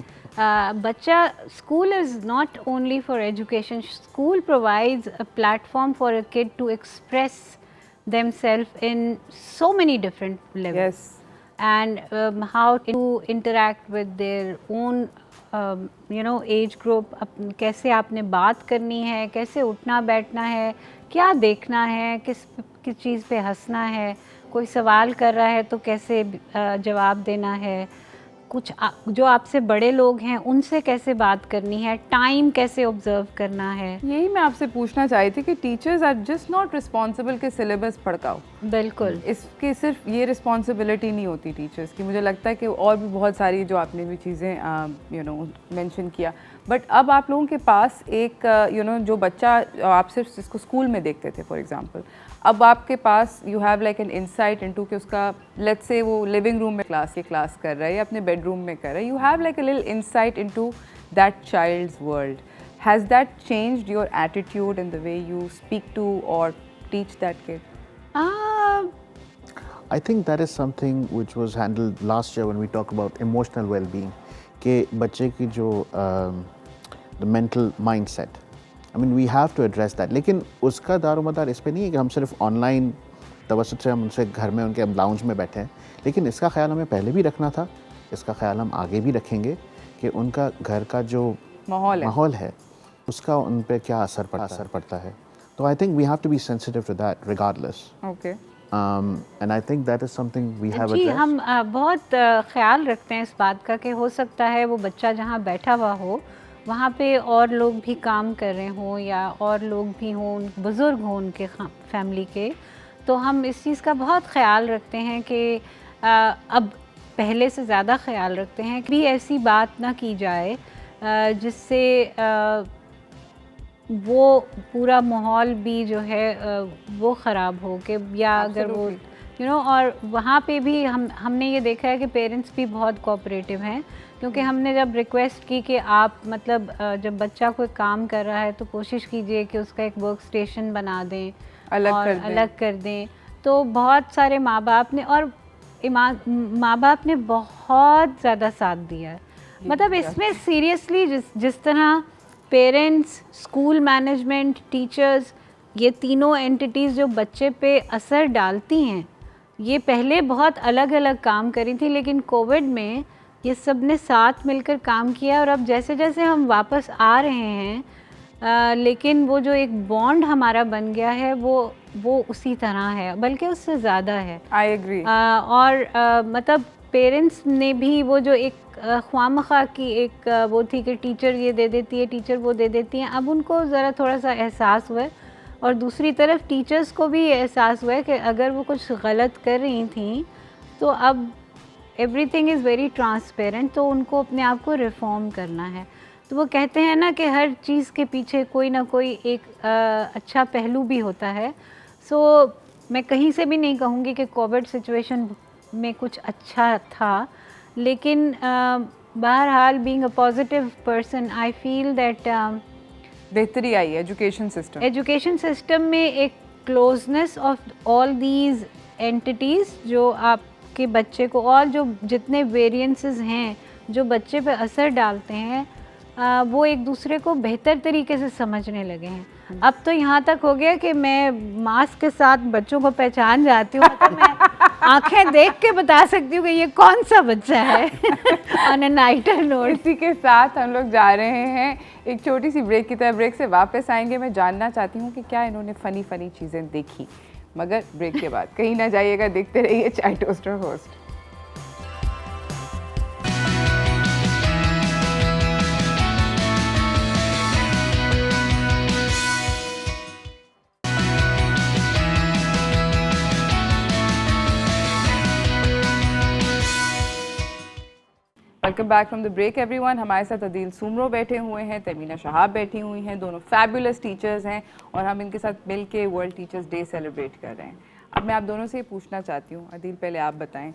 Speaker 5: बच्चा, school is not only for education, school provides a platform for a kid to express themselves in so many different levels.
Speaker 1: Yes.
Speaker 5: And how to interact with their own age group, कैसे आपने बात करनी है, कैसे उठना बैठना है, क्या देखना है, किस चीज़ पे हंसना है, कोई सवाल कर रहा है तो कैसे जवाब देना है, कुछ जो आपसे बड़े लोग हैं उनसे कैसे बात करनी है, टाइम कैसे ऑब्जर्व करना है।
Speaker 1: यही मैं आपसे पूछना चाही थी कि teachers are just not responsible कि सिलेबस पढ़ाओ।
Speaker 5: बिल्कुल,
Speaker 1: इसकी सिर्फ ये रिस्पॉन्सिबिलिटी नहीं होती टीचर्स की, मुझे लगता है कि और भी बहुत सारी जो आपने भी चीज़ें मेंशन किया। बट अब आप लोगों के पास एक जो बच्चा आप सिर्फ इसको स्कूल में देखते थे फॉर एग्जांपल, अब आपके पास you have like an insight into कि उसका लेट्स से वो लिविंग रूम में क्लास कर रहा है या अपने बेडरूम में कर रहा है, you have like a little insight into that child's world. Has that changed your attitude in the way you speak to और teach that kid?
Speaker 4: I think that is something which was handled last year when we talk about emotional well-being, कि बच्चे की जो the mental mindset, I mean we have to address that, लेकिन उसका दारोमदार इस पे नहीं है कि हम सिर्फ ऑनलाइन तवज्जुह से हम उनसे घर में उनके लाउंज में बैठे हैं, लेकिन इसका ख्याल हमें पहले भी रखना था, इसका ख्याल हम आगे भी रखेंगे कि उनका घर का जो माहौल है उसका उन पे क्या असर पड़ता है। तो I think we have to be sensitive to that regardless.
Speaker 1: Okay,
Speaker 4: and I think that is something we have
Speaker 5: जी
Speaker 4: addressed.
Speaker 5: हम बहुत ख्याल रखते हैं इस बात का कि हो सकता है वो बच्चा जहाँ बैठा हुआ हो वहाँ पे और लोग भी काम कर रहे हों या और लोग भी हों, बुज़ुर्ग हों उनके फैमिली के, तो हम इस चीज़ का बहुत ख्याल रखते हैं कि अब पहले से ज़्यादा ख्याल रखते हैं कि भी ऐसी बात ना की जाए जिससे वो पूरा माहौल भी जो है वो ख़राब हो के, या अगर वो और वहाँ पे भी हमने ये देखा है कि पेरेंट्स भी बहुत कोऑपरेटिव हैं, क्योंकि हमने जब रिक्वेस्ट की कि आप मतलब जब बच्चा कोई काम कर रहा है तो कोशिश कीजिए कि उसका एक वर्क स्टेशन बना दें, अलग कर दें, तो बहुत सारे माँ बाप ने और माँ बाप ने बहुत ज़्यादा साथ दिया है। मतलब इसमें सीरियसली जिस तरह पेरेंट्स, स्कूल मैनेजमेंट, टीचर्स, ये तीनों एंटिटीज़ जो बच्चे पे असर डालती हैं, ये पहले बहुत अलग अलग काम करी थी, लेकिन कोविड में ये सब ने साथ मिलकर काम किया और अब जैसे जैसे हम वापस आ रहे हैं लेकिन वो जो एक बॉन्ड हमारा बन गया है वो उसी तरह है, बल्कि उससे ज़्यादा है।
Speaker 1: I agree.
Speaker 5: और मतलब पेरेंट्स ने भी वो जो एक ख्वामखा की एक वो थी कि टीचर ये दे देती है, टीचर वो दे देती हैं, अब उनको ज़रा थोड़ा सा एहसास हुआ है, और दूसरी तरफ टीचर्स को भी एहसास हुआ है कि अगर वो कुछ गलत कर रही थी तो अब एवरीथिंग इज़ वेरी ट्रांसपेरेंट, तो उनको अपने आप को रिफॉर्म करना है। तो वो कहते हैं ना कि हर चीज़ के पीछे कोई ना कोई एक अच्छा पहलू भी होता है। सो मैं कहीं से भी नहीं कहूँगी कि कोविड सिचुएशन में कुछ अच्छा था, लेकिन बहरहाल being a positive person I feel that
Speaker 1: बेहतरी आई है एजुकेशन सिस्टम
Speaker 5: में एक closeness of all these entities जो आपके बच्चे को, और जो जितने वेरिएंसेस हैं जो बच्चे पे असर डालते हैं वो एक दूसरे को बेहतर तरीके से समझने लगे हैं। अब तो यहाँ तक हो गया कि मैं मास्क के साथ बच्चों को पहचान जाती हूँ, तो मैं आंखें देख के बता सकती हूँ कि ये कौन सा बच्चा है ऑन अ नाइटर नोट।
Speaker 1: इसी के साथ हम लोग जा रहे हैं एक छोटी सी ब्रेक की तरफ। ब्रेक से वापस आएंगे, मैं जानना चाहती हूँ कि क्या इन्होंने फ़नी चीज़ें देखी, मगर ब्रेक के बाद कहीं ना जाइएगा, देखते रहिए चाय toaster host. Welcome back from the break everyone. हमारे साथ अदील सुमरो बैठे हुए हैं, तमीना शहाब बैठी हुई हैं, दोनों फैबुलस टीचर्स हैं और हम इनके साथ मिल के वर्ल्ड टीचर्स डे सेलिब्रेट कर रहे हैं। अब मैं आप दोनों से ये पूछना चाहती हूँ, अदील पहले आप बताएं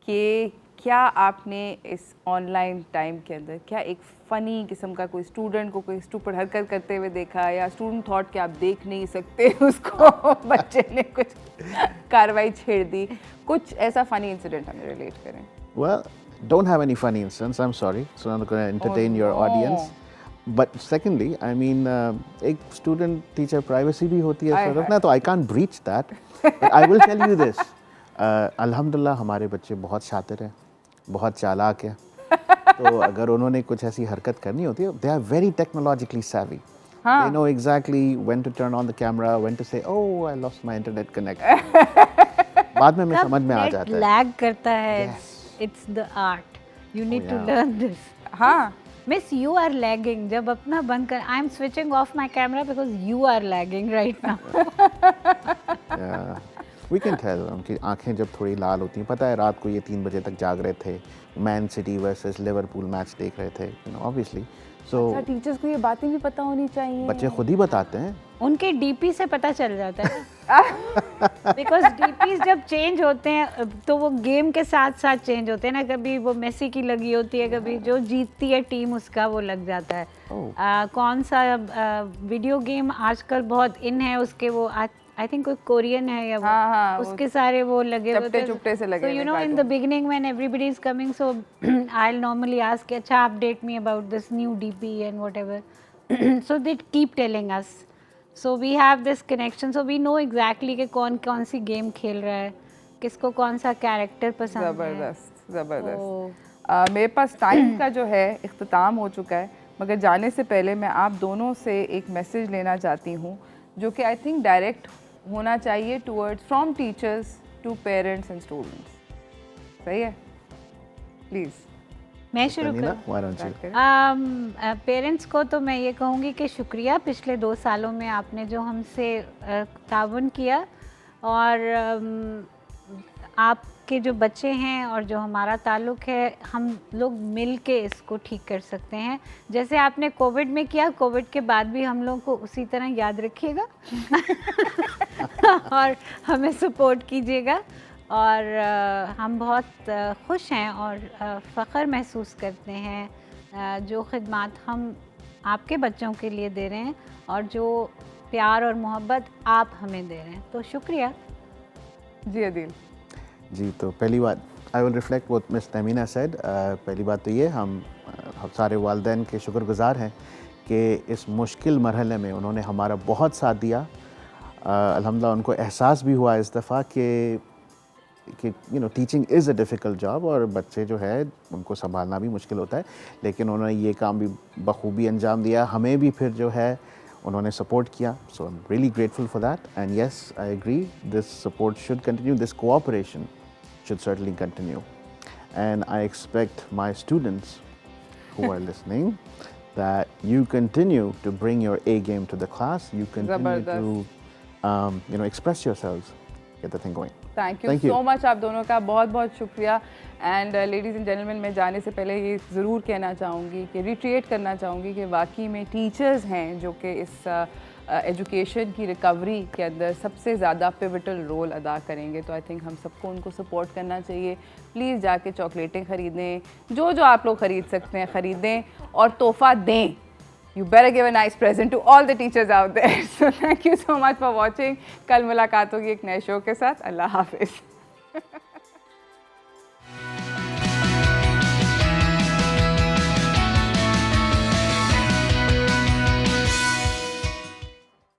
Speaker 1: कि क्या आपने इस ऑनलाइन टाइम के अंदर क्या एक फ़नी किस्म का कोई स्टूडेंट को कोई स्टूपिड हरकत करते हुए देखा, या स्टूडेंट थॉट कि आप देख नहीं सकते उसको बच्चे ने कुछ कार्रवाई छेड़ दी, कुछ ऐसा फ़नी इंसिडेंट हमें रिलेट करें?
Speaker 4: Well, don't have any funny incidents, I'm sorry, so I'm not going to entertain your audience. But secondly, I mean, एक student teacher privacy भी होती है sort of ना, तो I can't breach that. But I will tell you this, अल्हम्दुलिल्लाह हमारे बच्चे बहुत शातिर हैं, बहुत चालाक हैं, तो अगर उन्होंने कुछ ऐसी हरकत करनी होती है, they are very technologically savvy. They know exactly when to turn on the camera, when to say, oh, I lost my internet connection. बाद में समझ में आ जाता है।
Speaker 5: लैग करता है। It's the art. You need to learn this.
Speaker 1: हाँ,
Speaker 5: Miss, you are lagging. जब अपना बंद कर, I'm switching off my camera because you are lagging right now.
Speaker 4: Yeah. We can tell उनकी आंखें जब थोड़ी लाल होती हैं, पता है रात को ये 3 बजे तक जाग रहे थे, man city versus Liverpool match देख रहे थे, obviously. So
Speaker 1: टीचर्स को ये बातें भी पता होनी चाहिए।
Speaker 4: बच्चे खुद ही बताते हैं।
Speaker 5: उनके डीपी से पता चल जाता है बिकॉज डीपीज जब चेंज होते हैं तो वो गेम के साथ साथ चेंज होते हैं ना, कभी वो मेसी की लगी होती है, कभी जो जीतती है टीम उसका वो लग जाता है। कौन सा वीडियो गेम आजकल बहुत इन है, उसके वो आई थिंक कोई कोरियन है या वो उसके सारे वो लगे होते हैं,
Speaker 1: चुपटे से लगे।
Speaker 5: So you know in the beginning when everybody is coming, so I'll normally ask, अच्छा update me about this new DP and whatever. So they keep telling us. So we have this connection, so we know exactly कि कौन सी game खेल रहा है, किसको कौन सा character पसंद है।
Speaker 1: ज़बरदस्त। मेरे पास टाइम का जो है इख्तिताम हो चुका है, मगर जाने से पहले मैं आप दोनों से एक मैसेज लेना चाहती हूँ जो कि आई थिंक डायरेक्ट होना चाहिए towards from teachers to parents and students. सही है? Please.
Speaker 5: मैं शुरू
Speaker 4: Tanina,
Speaker 5: करूँ?
Speaker 4: why don't you?
Speaker 5: पेरेंट्स को तो मैं ये कहूँगी कि शुक्रिया, पिछले 2 सालों में आपने जो हमसे ताउन किया, और आपके जो बच्चे हैं और जो हमारा ताल्लुक़ है, हम लोग मिल के इसको ठीक कर सकते हैं। जैसे आपने कोविड में किया, कोविड के बाद भी हम लोग को उसी तरह याद रखिएगा और हमें सपोर्ट कीजिएगा। और हम बहुत खुश हैं और फ़ख्र महसूस करते हैं जो ख़िदमत हम आपके बच्चों के लिए दे रहे हैं और जो प्यार और मोहब्बत आप हमें दे रहे हैं, तो शुक्रिया।
Speaker 1: जी अदील।
Speaker 4: जी, तो पहली बात, I will reflect what miss Tamina said. पहली बात तो ये, हम सारे वालिदैन के शुक्रगुज़ार हैं कि इस मुश्किल मरहले में उन्होंने हमारा बहुत साथ दिया। अल्हम्दुलिल्लाह उनको एहसास भी हुआ इस दफ़ा कि you know teaching is a difficult job, और बच्चे जो है उनको संभालना भी मुश्किल होता है, लेकिन उन्होंने ये काम भी बखूबी अंजाम दिया। हमें भी फिर जो है उन्होंने सपोर्ट किया, so I am really grateful for that. And yes, I agree, this support should continue, this cooperation should certainly continue. And I expect my students who are listening that you continue to bring your A game to the class, you continue to express yourselves, get the thing going.
Speaker 1: Thank you so much आप दोनों का बहुत बहुत शुक्रिया। And ladies and gentleman, मैं जाने से पहले ये ज़रूर कहना चाहूँगी कि रिट्रेट करना चाहूँगी कि वाकई में टीचर्स हैं जो कि इस एजुकेशन की रिकवरी के अंदर सबसे ज़्यादा पिवटल रोल अदा करेंगे। तो आई थिंक हम सबको उनको सपोर्ट करना चाहिए। प्लीज़ जाके चॉकलेटें ख़रीदें, जो जो आप लोग ख़रीद सकते हैं ख़रीदें, और तोहफ़ा दें। You better give a nice present to all the teachers out there. So thank you so much for watching. कल मुलाकात होगी एक नए शो के साथ। अल्लाह हाफिज़।